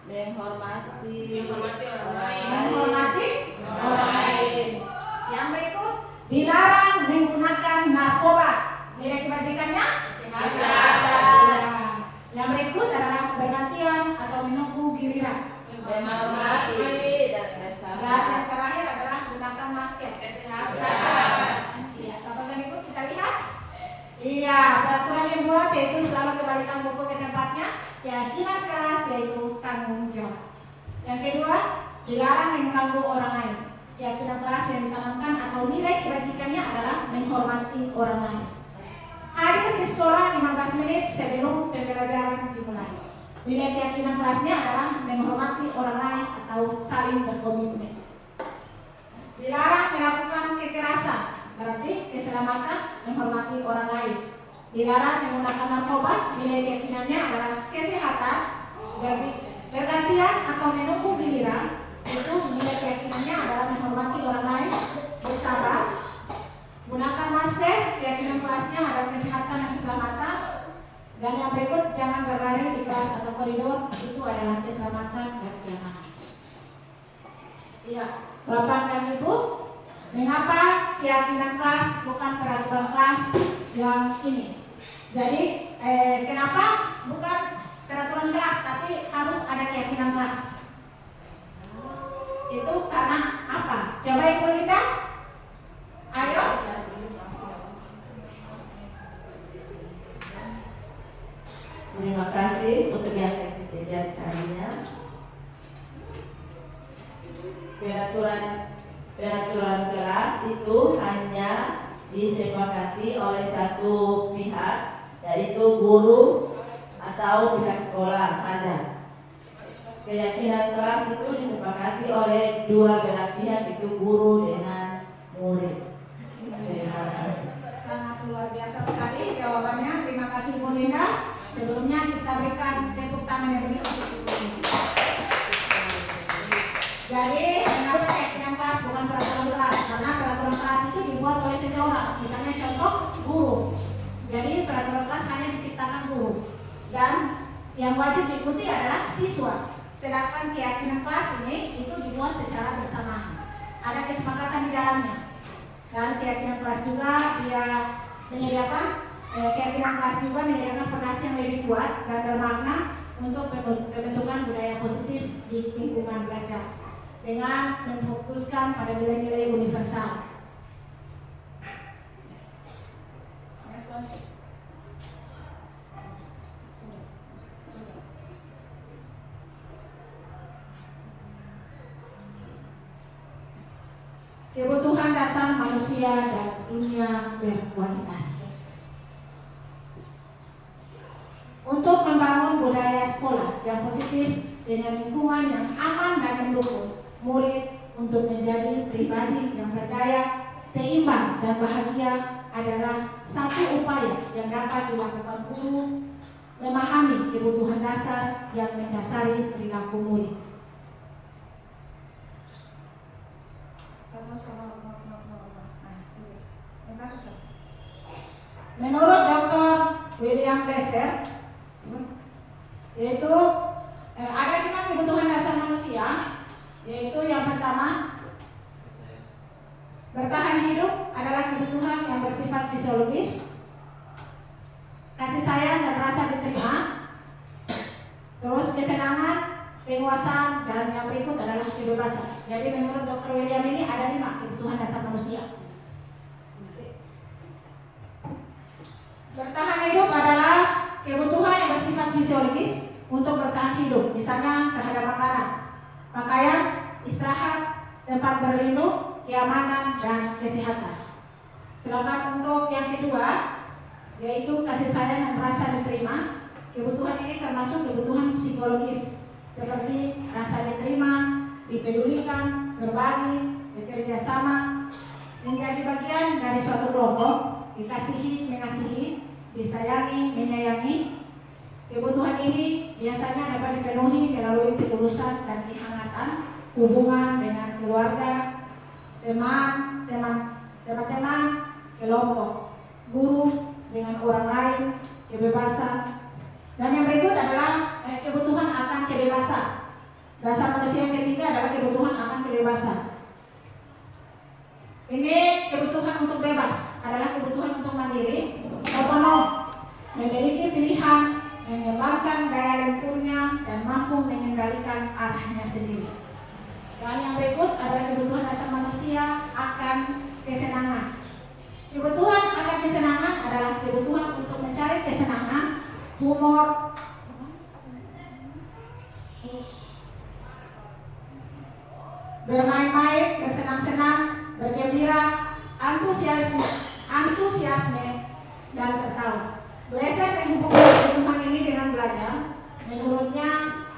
Menghormati orang lain. menghormati orang lain. Yang berikut, dilarang menggunakan narkoba. Nilai kebajikannya Kesehatan. Yang berikut adalah bergantian atau menunggu giliran. Menghormati dan Dan bersabar. yang terakhir adalah gunakan masker. Kesehatan. Iya, Bapak dan Ibu kita lihat. Iya, peraturan yang buat yaitu selalu kembalikan buku ke tempatnya. Keyakinan kelas yaitu tanggung jawab. Yang kedua, dilarang mengganggu orang lain. Keyakinan kelas yang ditanamkan atau nilai kebajikannya adalah menghormati orang lain. di sekolah 15 menit sebelum pembelajaran dimulai. Nilai keyakinan kelasnya adalah menghormati orang lain atau saling berkomitmen. Dilarang melakukan kekerasan, berarti keselamatan menghormati orang lain. Dilarang menggunakan narkoba, nilai keyakinannya adalah kesehatan, bergantian atau menunggu giliran, itu nilai keyakinannya adalah menghormati orang lain, bersabar. Gunakan masker, keyakinan kelasnya adalah kesehatan dan keselamatan. Dan yang berikut, jangan berlari di kelas atau koridor, itu adalah keselamatan dan keamanan. Iya, Bapak dan Ibu, mengapa keyakinan kelas bukan peraturan kelas yang ini? Jadi, kenapa bukan peraturan kelas, tapi harus ada keyakinan kelas? Itu karena apa? Coba Ibu Linda, ayo. Terima kasih untuk yang saya disediakan tadinya. Peraturan kelas itu hanya disepakati oleh satu pihak, yaitu guru atau pihak sekolah saja. Keyakinan kelas itu disepakati oleh dua belah pihak, itu guru dengan murid. Terima kasih. Sangat luar biasa sekali jawabannya. Terima kasih Bu Linda. Sebelumnya kita berikan tepuk tangan yang beri untuk Ibu Linda. Jadi, kenapa keyakinan kelas bukan peraturan kelas? Karena peraturan kelas itu dibuat oleh seseorang. Misalnya contoh guru. Jadi peraturan kelas hanya diciptakan guru. Dan yang wajib diikuti adalah siswa. Sedangkan keyakinan kelas ini itu dibuat secara bersamaan. Ada kesepakatan di dalamnya. Dan keyakinan kelas juga dia menyediakan keyakinan kelas juga menyediakan fondasi yang lebih kuat dan bermakna untuk pembentukan budaya positif di lingkungan belajar dengan memfokuskan pada nilai-nilai universal. Kebutuhan dasar manusia dan dunia berkualitas. Untuk membangun budaya sekolah yang positif dengan lingkungan yang aman dan mendukung murid untuk menjadi pribadi yang berdaya, seimbang dan bahagia adalah satu upaya yang dapat dilakukan guru memahami kebutuhan dasar yang mendasari perilaku murid. Menurut Dr. William Glasser, yaitu ada 5 kebutuhan dasar manusia, yaitu yang pertama, bertahan hidup adalah kebutuhan yang bersifat fisiologis, kasih sayang dan rasa diterima, terus kesenangan, penguasaan, dan yang berikut adalah kebebasan. Jadi menurut Dr. William ini ada 5 kebutuhan dasar manusia. Bertahan hidup adalah kebutuhan yang bersifat fisiologis untuk bertahan hidup, misalnya terhadap makanan, pakaian, istirahat, tempat berlindung, keamanan, dan kesehatan. Sedangkan untuk yang kedua, yaitu kasih sayang dan rasa diterima, kebutuhan ini termasuk kebutuhan psikologis seperti rasa diterima, dipedulikan, berbagi, bekerja sama, menjadi bagian dari suatu kelompok, dikasihi, mengasihi, disayangi, menyayangi. Kebutuhan ini biasanya dapat dipenuhi melalui ketulusan dan kehangatan hubungan dengan keluarga, teman-teman, kelompok, guru, dengan orang lain, kebebasan. Dan yang berikut adalah kebutuhan akan kebebasan. Dasar manusia yang ketiga adalah kebutuhan akan kebebasan. Ini kebutuhan untuk bebas, adalah kebutuhan untuk mandiri, otonom, memiliki pilihan, mengembangkan daya lenturnya, dan mampu mengendalikan arahnya sendiri. Dan yang berikut adalah kebutuhan dasar manusia akan kesenangan. Kebutuhan akan kesenangan adalah kebutuhan untuk mencari kesenangan, humor, bermain-main, bersenang-senang, bergembira, antusiasme, dan tertawa. Belajar menghubungkan kebutuhan ini dengan belajar. Menurutnya,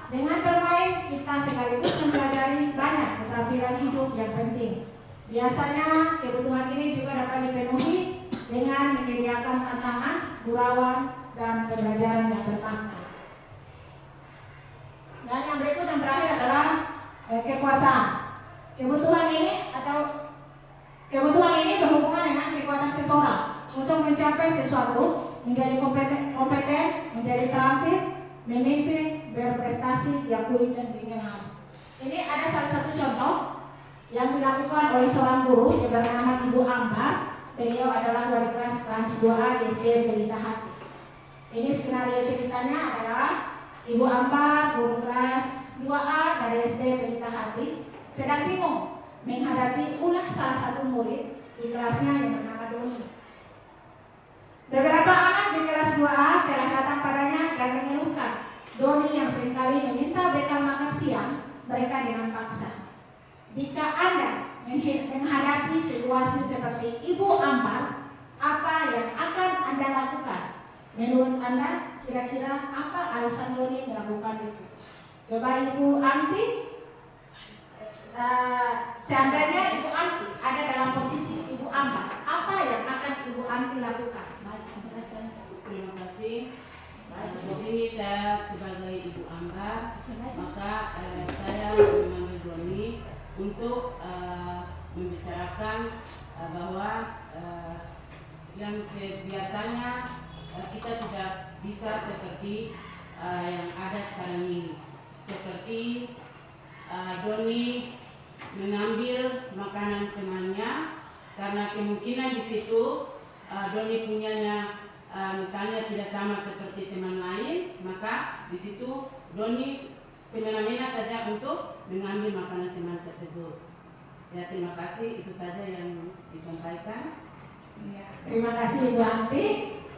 dengan bermain kita sekaligus mempelajari banyak keterampilan hidup yang penting. Biasanya kebutuhan ini juga dapat dipenuhi dengan menyediakan tantangan, gurauan, dan pembelajaran yang bermakna. Dan yang berikut yang terakhir adalah kekuasaan. Kebutuhan ini berhubungan dengan kekuatan seseorang untuk mencapai sesuatu, menjadi kompeten, menjadi terampil, memimpin, berprestasi, diakui dan dikenal. Ini ada salah satu contoh yang dilakukan oleh seorang guru yang bernama Ibu Ambar. Beliau adalah wali kelas 2A di SD Pelita Hati. Ini skenario ceritanya adalah Ibu Ambar, guru kelas 2A dari SD Pelita Hati, sedang bingung menghadapi ulah salah satu murid di kelasnya yang bernama Doni. Beberapa anak di kelas 2A telah datang padanya dan mengeluhkan Doni yang seringkali meminta bekal makan siang mereka dengan paksa. Jika Anda menghadapi situasi seperti Ibu Ambar, apa yang akan Anda lakukan? Menurut Anda, kira-kira apa alasan Doni melakukan itu? Coba Ibu Anti, seandainya Ibu Anti ada dalam posisi Ibu Ambar, apa yang akan Ibu Anti lakukan? Terima kasih. Di sini saya sebagai Ibu Ambar, maka saya memanggil Doni untuk membicarakan bahwa yang biasanya kita tidak bisa seperti yang ada sekarang ini. Seperti Doni mengambil makanan temannya karena kemungkinan di situ Doni punyanya misalnya tidak sama seperti teman lain, maka di situ Doni semena-mena saja untuk mengambil makanan teman tersebut. Ya, terima kasih, itu saja yang disampaikan. Ya, terima kasih Ibu Anti.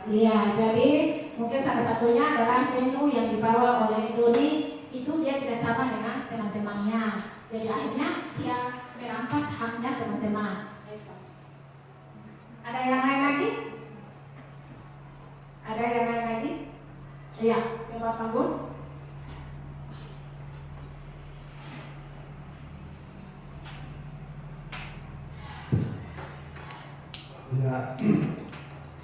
Iya, jadi mungkin salah satunya adalah menu yang dibawa oleh Doni itu dia tidak sama dengan teman-temannya. Jadi akhirnya dia merampas haknya teman-teman. Ada yang lain lagi? Ada yang lain lagi? Iya, coba Pak Gun. Ya,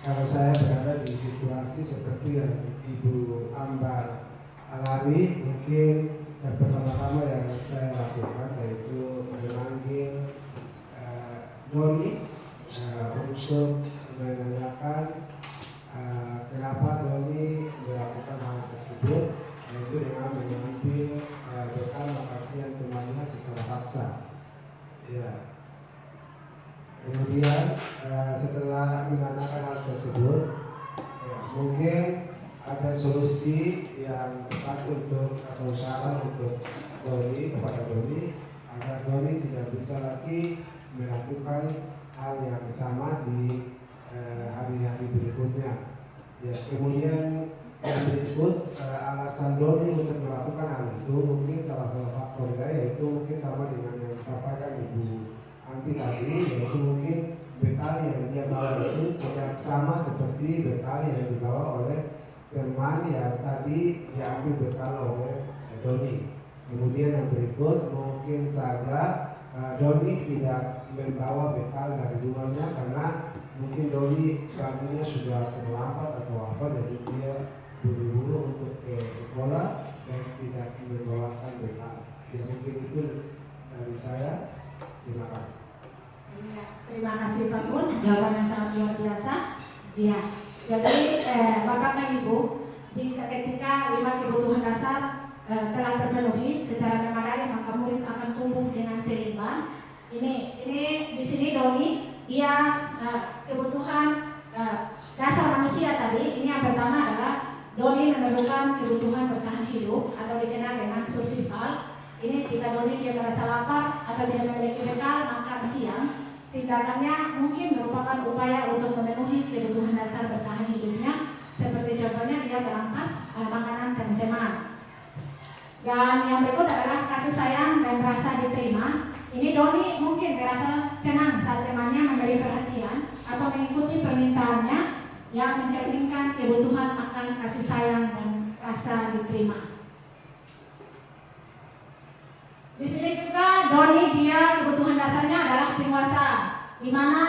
kalau saya berada di situasi seperti yang Ibu Ambar alami, mungkin yang pertama-tama yang saya lakukan yaitu memanggil Doni untuk menanyakan kenapa Doni melakukan hal tersebut, yaitu dengan mengambil bekal makan siang temannya secara paksa. Ya. Kemudian setelah menanyakan hal tersebut, ya, mungkin ada solusi yang tepat untuk atau saran untuk Doni kepada Doni agar Doni tidak bisa lagi melakukan hal yang sama di hari-hari berikutnya. Ya, kemudian yang berikut alasan Doni untuk melakukan hal itu mungkin salah satu faktornya yaitu mungkin sama dengan yang disampaikan Ibu Anti tadi, yaitu mungkin bekal yang dia bawa itu tidak sama seperti bekal yang dibawa oleh teman yang tadi diambil bekal oleh Doni. Kemudian yang berikut mungkin saja Doni tidak membawa bekal dari rumahnya karena mungkin Doni bangunnya sudah terlambat atau apa, jadi dia buru-buru untuk ke sekolah dan tidak membawakan bekal. Ya, mungkin itu dari saya. Terima kasih. Ya, terima kasih Pak Gun, jawaban yang sangat luar biasa. Iya, jadi Bapak dan Ibu, jika ketika 5 kebutuhan dasar telah terpenuhi secara memadai, maka murid akan tumbuh dengan seimbang. Ini di sini Doni, dia kebutuhan dasar manusia tadi. Ini yang pertama adalah Doni memerlukan kebutuhan bertahan hidup atau dikenal dengan survival. Ini jika Doni dia merasa lapar atau tidak memiliki bekal makan siang, tindakannya mungkin merupakan upaya untuk memenuhi kebutuhan dasar bertahan hidupnya, seperti contohnya dia merampas makanan teman-teman. Dan yang berikut adalah kasih sayang dan rasa diterima. Ini Doni mungkin merasa senang saat temannya memberi perhatian atau mengikuti permintaannya, yang mencerminkan kebutuhan akan kasih sayang dan rasa diterima. Di sini juga Doni, dia kebutuhan dasarnya adalah penguasaan, di mana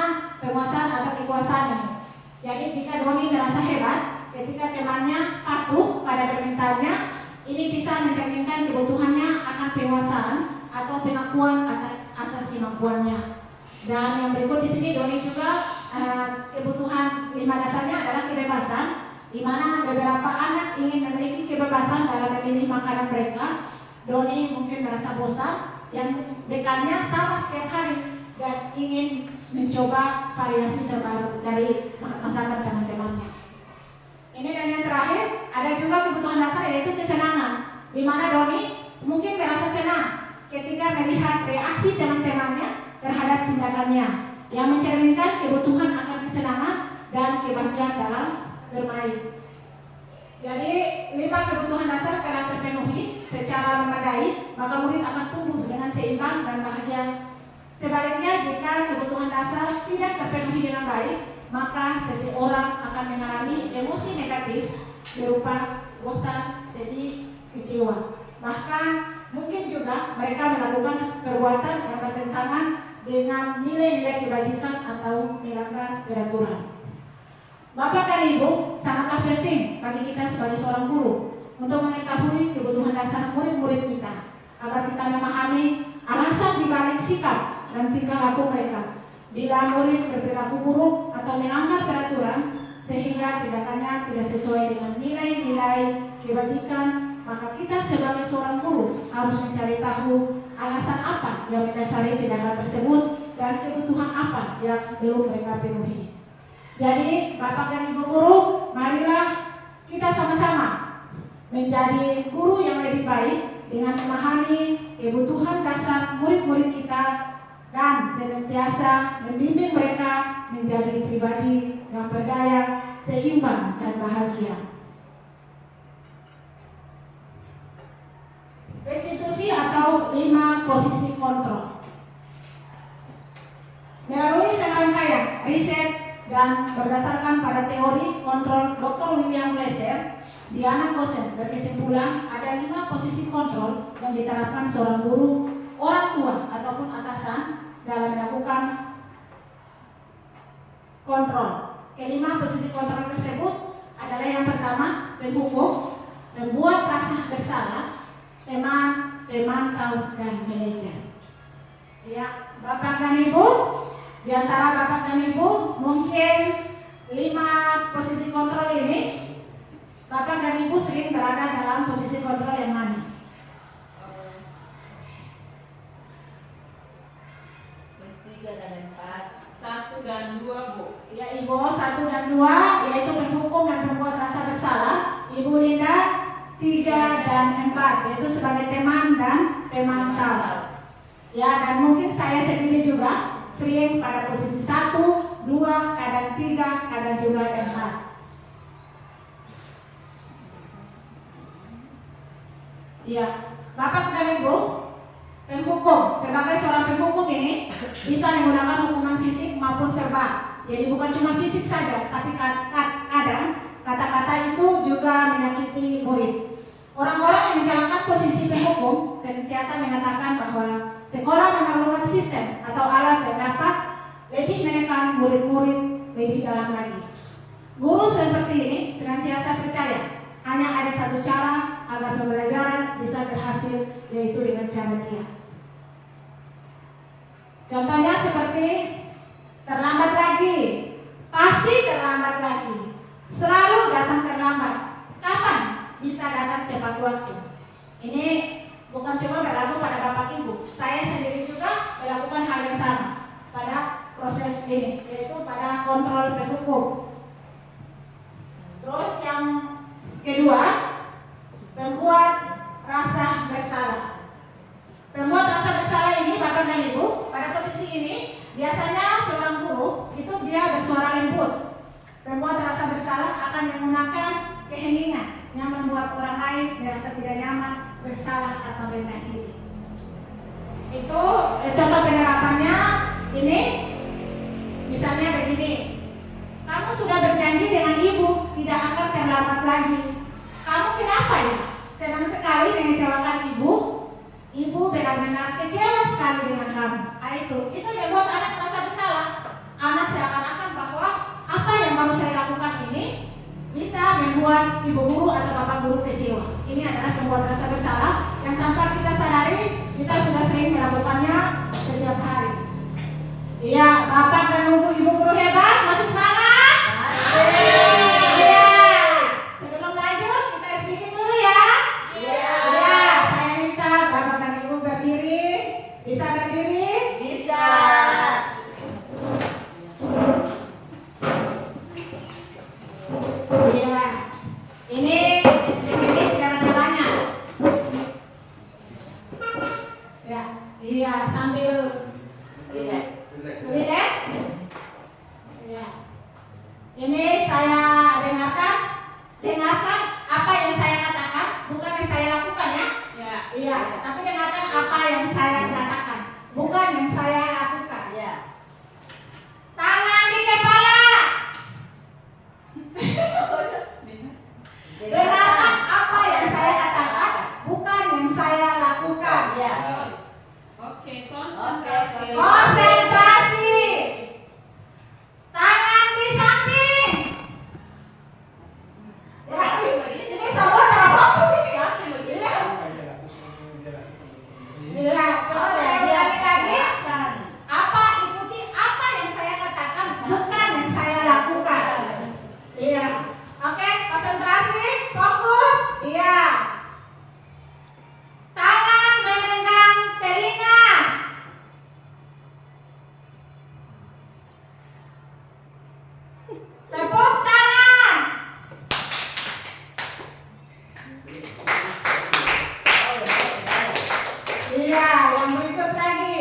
penguasaan atau kekuasaan ini. Jadi jika Doni merasa hebat ketika temannya patuh pada permintaannya, ini bisa mencerminkan kebutuhannya akan penguasaan atau pengakuan atas kemampuannya. Dan yang berikut di sini Doni juga kebutuhan 5 dasarnya adalah kebebasan, di mana beberapa anak ingin memiliki kebebasan dalam memilih makanan mereka. Doni mungkin merasa bosan yang bekalnya sama setiap hari dan ingin mencoba variasi terbaru dari masakan teman-temannya. Ini dan yang terakhir ada juga kebutuhan dasar yaitu kesenangan, di mana Doni mungkin merasa senang ketika melihat reaksi teman-temannya terhadap tindakannya, yang mencerminkan kebutuhan akan kesenangan dan kebahagiaan dalam bermain. Jadi 5 kebutuhan dasar telah terpenuhi secara memadai, maka murid akan tumbuh dengan seimbang dan bahagia. Sebaliknya, jika kebutuhan dasar tidak terpenuhi dengan baik, maka seseorang akan mengalami emosi negatif berupa bosan, sedih, kecewa. Bahkan mungkin juga mereka melakukan perbuatan yang bertentangan dengan nilai-nilai kebajikan atau melanggar peraturan. Bapak dan Ibu, sangatlah penting bagi kita sebagai seorang guru untuk mengetahui kebutuhan dasar murid-murid kita, agar kita memahami alasan dibalik sikap dan tingkah laku mereka. Bila murid berperilaku buruk atau melanggar peraturan sehingga tindakannya tidak sesuai dengan nilai-nilai kebajikan, maka kita sebagai seorang guru harus mencari tahu alasan apa yang mendasari tindakan tersebut dan kebutuhan apa yang belum mereka penuhi. Jadi Bapak dan Ibu guru, marilah kita sama-sama menjadi guru yang lebih baik dengan memahami kebutuhan dasar murid-murid kita dan senantiasa membimbing mereka menjadi pribadi yang berdaya, seimbang, dan bahagia. Restitusi atau 5 posisi kontrol. Melalui serangkaian riset dan berdasarkan pada teori kontrol Dr. William Glasser, Diana Gosen berkesimpulan ada 5 posisi kontrol yang diterapkan seorang guru, orang tua ataupun atasan dalam melakukan kontrol. Kelima posisi kontrol tersebut adalah yang pertama, penghukum, membuat rasa bersalah, teman, pemantau, dan manajer. Ya, Bapak dan Ibu, di antara Bapak dan Ibu mungkin 5 posisi kontrol ini Bapak dan Ibu sering berada dalam posisi kontrol yang mana? 3 dan 4, 1 dan 2 Bu. Ya Ibu, 1 dan 2 yaitu penghukum dan membuat rasa bersalah. Ibu Linda 3 dan 4 yaitu sebagai teman dan pemantau. Ya, dan mungkin saya sendiri juga sering pada posisi 1, 2, kadang 3, kadang juga 4. Ya, Bapak dan Ibu, penghukum sebagai seorang penghukum ini bisa menggunakan hukuman fisik maupun verbal. Jadi bukan cuma fisik saja, tapi kadang kata-kata itu juga menyakiti murid. Orang-orang yang menjalankan posisi penghukum senantiasa mengatakan bahwa sekolah memerlukan sistem atau alat yang dapat lebih menekan murid-murid lebih dalam lagi. Guru seperti ini senantiasa percaya hanya ada satu cara agar pembelajaran bisa berhasil, yaitu dengan cara dia. Contohnya seperti terlambat lagi, pasti terlambat lagi, selalu datang terlambat. Kapan bisa datang tepat waktu? Ini bukan cuma berlaku pada Bapak Ibu, saya sendiri juga melakukan hal yang sama pada proses ini, yaitu pada kontrol penghukum. Terus yang kedua, membuat rasa bersalah. Membuat rasa bersalah ini Bapak dan Ibu, pada posisi ini biasanya seorang guru itu dia bersuara lembut. Membuat rasa bersalah akan menggunakan keheningan yang membuat orang lain merasa tidak nyaman, bersalah atau rendah diri. Itu contoh penerapannya ini misalnya begini. Kamu sudah berjanji dengan membuat ibu guru atau bapak guru kecewa. Ini adalah membuat rasa bersalah yang tanpa kita sadari kita sudah sering melakukannya setiap hari. Iya, bapak dan ibu guru hebat, masih semangat? Iya. Sebelum lanjut kita speaking dulu ya. Iya. Saya minta bapak dan ibu berdiri. Bisa berdiri? Bisa. Iya. Ini speaking ini tidak banyak-banyak. Ya, iya sambil relax. Ya. Ini saya dengarkan apa yang saya katakan, bukan yang saya lakukan ya. Iya, tapi dengarkan apa yang saya katakan, bukan yang saya lakukan. Ya. Tangan di kepala. Dengarkan apa yang saya katakan, bukan yang saya lakukan. Ya. Oke, konsentrasi. Konsentrasi. Tangan di samping. Ya, ini semua terfokus ini. Iya. Iya, coba saya ulangi lagi. Apa ikuti apa yang saya katakan, bukan yang saya lakukan. Iya. Oke, konsentrasi, fokus. Iya. Tangan memegang telinga. Tepuk tangan. Iya, yang berikut lagi.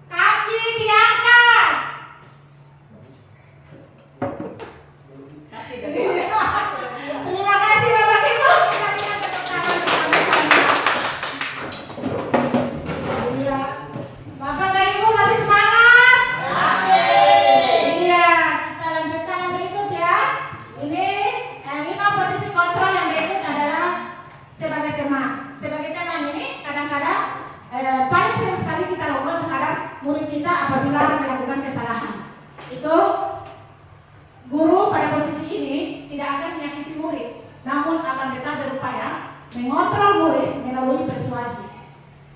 Kaki diangkat. Iya. Terima kasih Bapak Ibu. Kita berikan tepuk tangan bersama-sama. Iya. Bapak dan Ibu masih semangat? Iya, kita lanjutkan yang berikut ya. Ini 5 posisi kontrol yang berikut adalah sebagai teman. Sebagai teman ini kadang-kadang paling sering sekali kita lakukan terhadap murid kita apabila melakukan kesalahan. Itu guru pada posisi ini tidak akan menyakiti murid, namun akan tetap berupaya mengontrol murid melalui persuasi.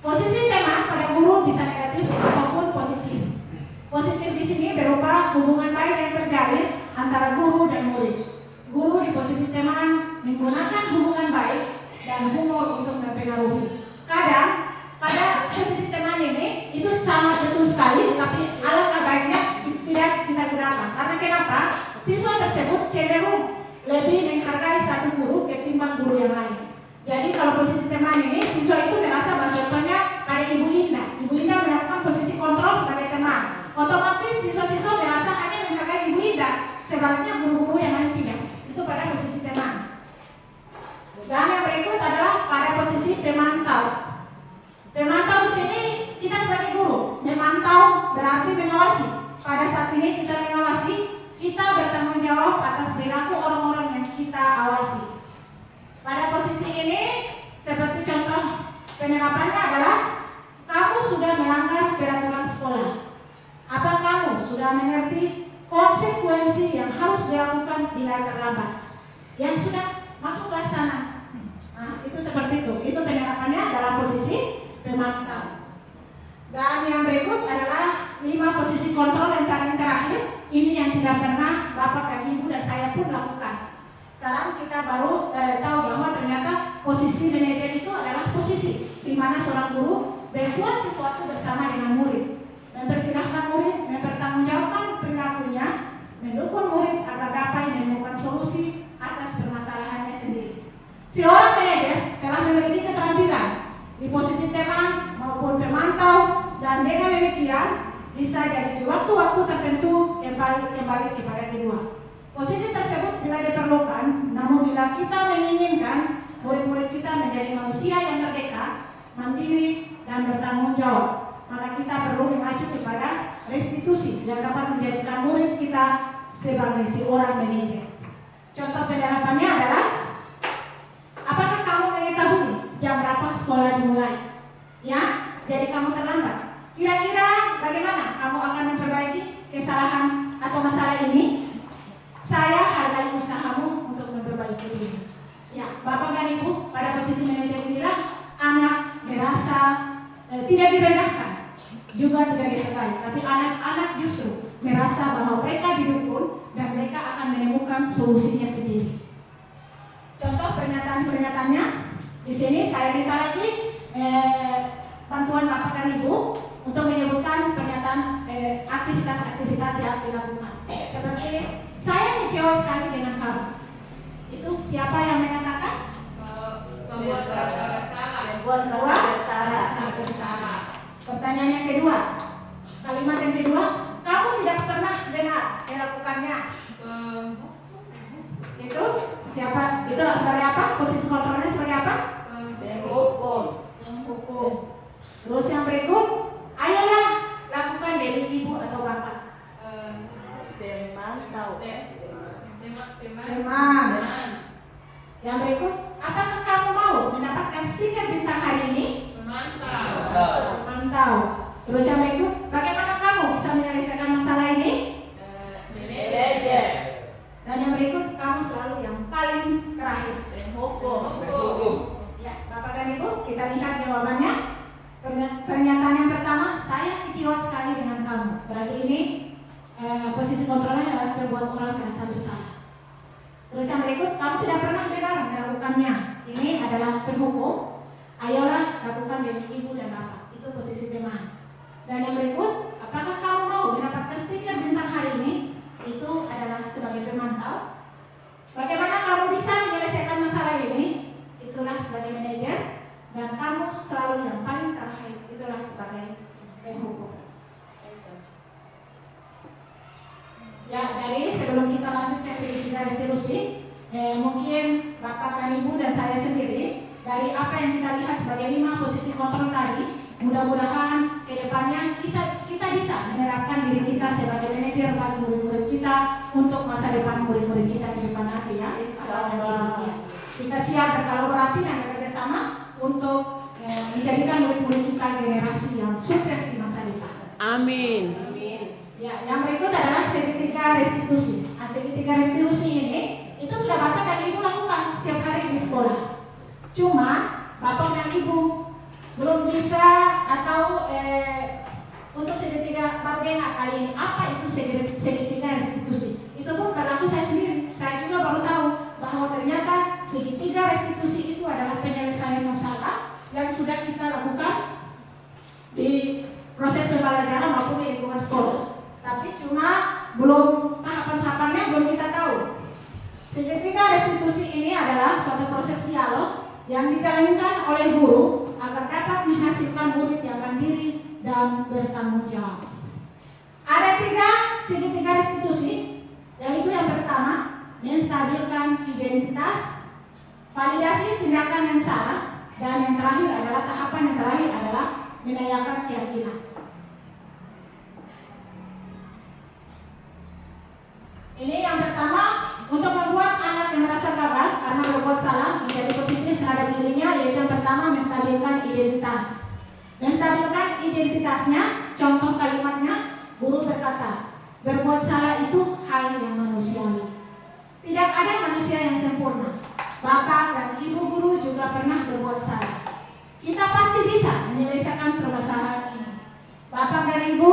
Posisi teman pada guru bisa negatif ataupun positif. Positif di sini berupa hubungan baik yang terjalin antara guru dan murid. Guru di posisi teman menggunakan hubungan baik dan humor untuk mempengaruhi. Kadang pada posisi teman ini itu sangat betul sekali, tapi alangkah baiknya tidak kita gunakan. Karena kenapa? Siswa tersebut cenderung lebih menghargai satu guru ketimbang guru yang lain. Jadi kalau posisi teman ini, siswa itu merasa bahwa contohnya pada Ibu Indah. Ibu Indah melakukan posisi kontrol sebagai teman. Otomatis siswa-siswa merasa hanya menghargai Ibu Indah. Sebaliknya guru-guru yang lain tidak. Itu pada posisi teman. Dan yang berikut adalah pada posisi pemantau. Pemantau di sini kita sebagai guru memantau berarti mengawasi. Pada saat ini kita mengawasi, kita bertanggung jawab atas perilaku orang-orang yang kita awasi. Pada posisi ini, seperti contoh penerapannya adalah kamu sudah melanggar peraturan sekolah. Apa kamu sudah mengerti konsekuensi yang harus dilakukan bila terlambat? Yang sudah masuk kelas sana. Nah, itu seperti itu. Itu penerapannya dalam posisi pemantau. Dan yang berikut adalah 5 posisi kontrol yang paling terakhir. Ini yang tidak pernah Bapak dan Ibu dan saya pun lakukan. Sekarang kita baru tahu bahwa ternyata posisi manajer itu adalah posisi di mana seorang guru berbuat sesuatu bersama dengan murid, mempersilahkan murid, mempertanggungjawabkan perilakunya, mendukung murid agar dapat menemukan solusi atas permasalahannya sendiri. Seorang manajer telah memiliki keterampilan di posisi teman maupun pemantau, dan dengan demikian bisa jadi di waktu-waktu tertentu kembali kepada kedua. Posisi tersebut bila diperlukan, namun bila kita menginginkan murid-murid kita menjadi manusia yang merdeka, mandiri, dan bertanggung jawab, maka kita perlu mengacu kepada restitusi yang dapat menjadikan murid kita sebagai seorang manajer. Contoh penerapannya adalah, apakah kamu mengetahui jam berapa sekolah dimulai? Ya, jadi kamu terlambat. Kira-kira bagaimana kamu akan memperbaiki kesalahan atau masalah ini? Saya hargai usahamu untuk memperbaiki diri. Ya, Bapak dan Ibu, pada posisi manajer inilah anak merasa tidak direndahkan, juga tidak dihargai, tapi anak-anak justru merasa bahwa mereka didukung dan mereka akan menemukan solusinya sendiri. Contoh pernyataan-pernyataannya di sini saya minta lagi bantuan Bapak dan Ibu untuk menyebutkan pernyataan aktivitas-aktivitas yang dilakukan. Seperti saya kecewa sekali dengan kamu. Itu siapa yang menyatakan? Membuat rasa bersalah. Membuat rasa bersalah. Pertanyaan yang kedua, kalimat yang kedua, kamu tidak pernah benar melakukannya. Itu siapa? Itu sebagai apa? Posisi kontrolnya sebagai apa? Menghukum. Terus yang berikut, ayolah lakukan demi ibu atau bapak. Teman. Yang berikut, apakah kamu mau mendapatkan stiker bintang hari ini? Mantau. Terus yang berikut, bagaimana kamu bisa menyelesaikan masalah ini? Manajer. Dan yang berikut, kamu selalu yang paling terakhir. Hukum. Ya, Bapak dan Ibu, kita lihat jawabannya. Pernyataan yang pertama, saya kecewa sekali dengan kamu. Berarti ini posisi kontrolnya adalah membuat orang merasa bersalah. Terus yang berikut, kamu tidak pernah benar melakukannya. Ini adalah penghukum. Ayolah lakukan demi ibu dan bapak. Itu posisi teman. Dan yang berikut, apakah kamu mau mendapatkan stiker bintang hari ini? Itu adalah sebagai pemantau. Bagaimana kamu bisa menyelesaikan masalah ini? Itulah sebagai manajer. Dan kamu selalu yang paling terakhir. Itulah sebagai penghukum. Ya, jadi sebelum kita lanjut ke segitiga restitusi, mungkin Bapak dan Ibu dan saya sendiri dari apa yang kita lihat sebagai 5 posisi kontrol tadi, mudah-mudahan ke depannya kita bisa menerapkan diri kita sebagai manajer bagi murid-murid kita untuk masa depan murid-murid kita di depan nanti ya. Insyaallah. Kita siap berkolaborasi dan bekerja sama untuk menjadikan murid-murid kita generasi yang sukses di masa depan. Amin. Ya, yang berikut adalah segitiga restitusi. Segitiga restitusi ini itu sudah Bapak dan Ibu lakukan setiap hari di sekolah. Cuma Bapak dan Ibu belum bisa atau untuk segitiga baru dengar kali ini apa itu segitiga restitusi. Itu pun berlaku saya sendiri. Saya juga baru tahu bahwa ternyata segitiga restitusi itu adalah penyelesaian masalah yang sudah kita lakukan di proses pembelajaran maupun di lingkungan sekolah. Tapi cuma belum tahapan-tahapannya belum kita tahu. Segitiga restitusi ini adalah suatu proses dialog yang dijalankan oleh guru agar dapat menghasilkan murid yang mandiri dan bertanggung jawab. Ada 3 segitiga restitusi, yaitu yang pertama menstabilkan identitas, validasi tindakan yang salah, dan yang terakhir adalah tahapan yang terakhir adalah menanyakan keyakinan. Ini yang pertama, untuk membuat anak yang merasa gagal karena berbuat salah menjadi positif terhadap dirinya, yaitu yang pertama menstabilkan identitas. Menstabilkan identitasnya, contoh kalimatnya, guru berkata, berbuat salah itu hal yang manusiawi. Tidak ada manusia yang sempurna. Bapak dan ibu guru juga pernah berbuat salah. Kita pasti bisa menyelesaikan permasalahan ini. Bapak dan ibu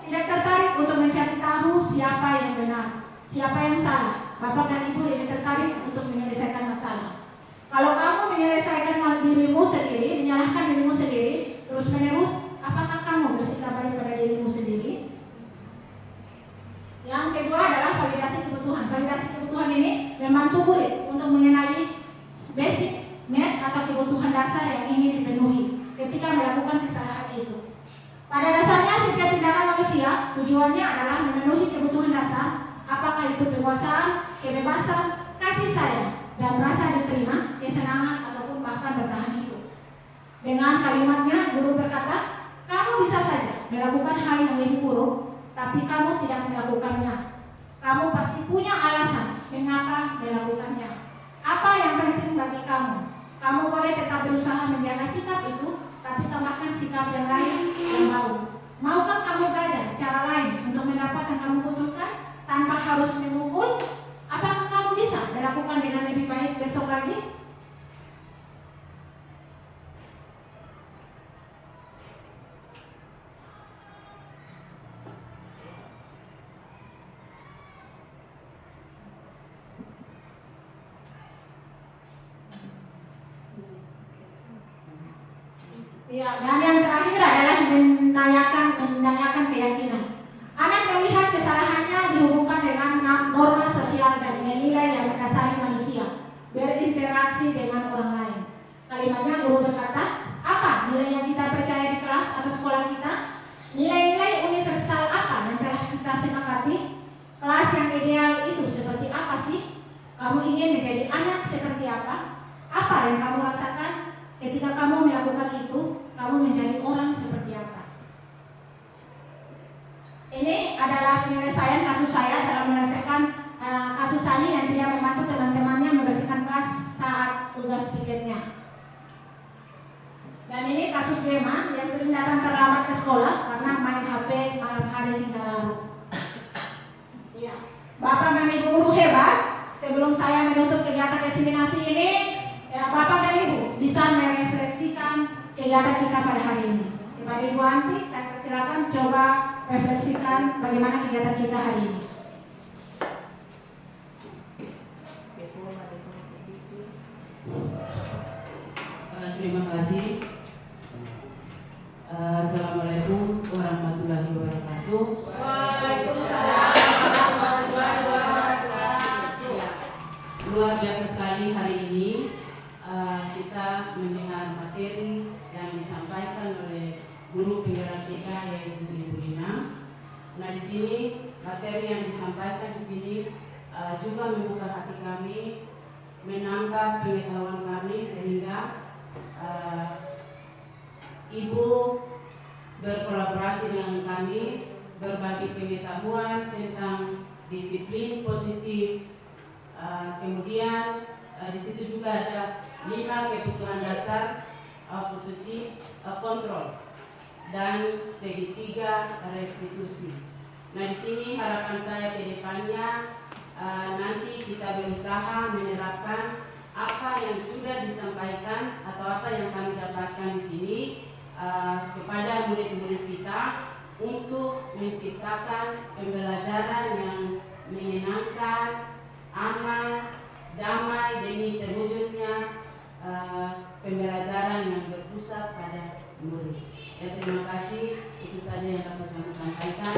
tidak tertarik untuk mencari tahu siapa yang benar, siapa yang salah. Bapak dan ibu lebih tertarik untuk menyelesaikan masalah. Kalau kamu menyelesaikan dirimu sendiri, menyalahkan dirimu sendiri, terus menerus, apakah kamu bersikap baik pada dirimu sendiri? Yang kedua adalah validasi kebutuhan. Validasi kebutuhan ini membantu murid untuk mengenali basic need atau kebutuhan dasar yang ingin dipenuhi ketika melakukan kesalahan itu. Pada dasarnya setiap tindakan manusia tujuannya adalah memenuhi kebutuhan dasar. Apakah itu kekuasaan, kebebasan, kasih sayang, dan rasa diterima, kesenangan, ataupun bahkan bertahan hidup. Dengan kalimatnya, guru berkata, kamu bisa saja melakukan hal yang lebih buruk, tapi kamu tidak melakukannya. Kamu pasti punya alasan mengapa melakukannya. Apa yang penting bagi kamu? Kamu boleh tetap berusaha menjaga sikap itu, tapi tambahkan sikap yang lain yang baru. Maukah kamu belajar cara lain untuk mendapat yang kamu butuhkan? Tanpa harus memukul, apakah kamu Ya, dan yang terakhir adalah menanyakan keyakinan. Anak melihat kesalahannya dihubungkan dengan norma sosial dan nilai-nilai yang mendasari manusia, berinteraksi dengan orang lain. Kalimatnya guru berkata, apa nilai yang kita percaya di kelas atau sekolah kita? Nilai-nilai universal apa yang telah kita sepakati? Kelas yang ideal itu seperti apa sih? Kamu ingin menjadi anak seperti apa? Apa yang kamu rasakan ketika kamu melakukan itu? Kamu menjadi orang seperti apa? Ini adalah penyelesaian kasus saya dalam menyelesaikan kasus Sani yang tidak membantu teman-temannya membersihkan kelas saat tugas piketnya. Dan ini kasus Gema yang sering datang terlambat ke sekolah karena main HP malam hari hingga larut. Iya, Bapak dan Ibu guru hebat. Sebelum saya menutup kegiatan diseminasi ini, ya, Bapak dan Ibu bisa merefleksikan kegiatan kita pada hari ini. Kepada Ibu Anti, saya silakan coba refleksikan bagaimana kegiatan kita hari ini. Terima kasih. Assalamualaikum warahmatullahi wabarakatuh. Waalaikumsalam warahmatullahi wabarakatuh. Ya, luar biasa sekali hari ini kita mendengar materi yang disampaikan oleh guru penggerak kita yaitu Ibu Lina. Nah, di sini materi yang disampaikan di sini juga membuka hati kami, menambah pengetahuan kami sehingga Ibu berkolaborasi dengan kami, berbagi pengetahuan tentang disiplin positif. Kemudian di situ juga ada 5 kebutuhan dasar khususnya kontrol dan segitiga restitusi. Nah, di sini harapan saya ke depannya nanti kita berusaha menerapkan apa yang sudah disampaikan atau apa yang kami dapatkan di sini kepada murid-murid kita untuk menciptakan pembelajaran yang menyenangkan, aman, damai demi terwujudnya pembelajaran yang berpusat pada murid. Ya, terima kasih. Itu saja yang dapat kami sampaikan.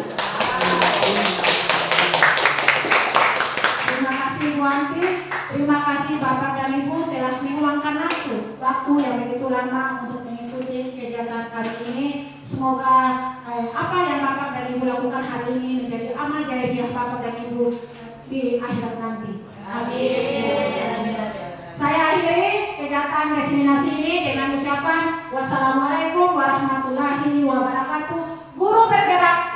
Terima kasih Bu Anti, terima kasih Bapak dan Ibu telah meluangkan waktu yang begitu lama untuk mengikuti kegiatan kali ini. Semoga apa yang Bapak dan Ibu lakukan hari ini menjadi amal jariah Bapak dan Ibu di akhirat nanti. Amin. Saya akhiri kegiatan diseminasi ini dengan ucapan wassalamualaikum warahmatullahi wabarakatuh. Guru bergerak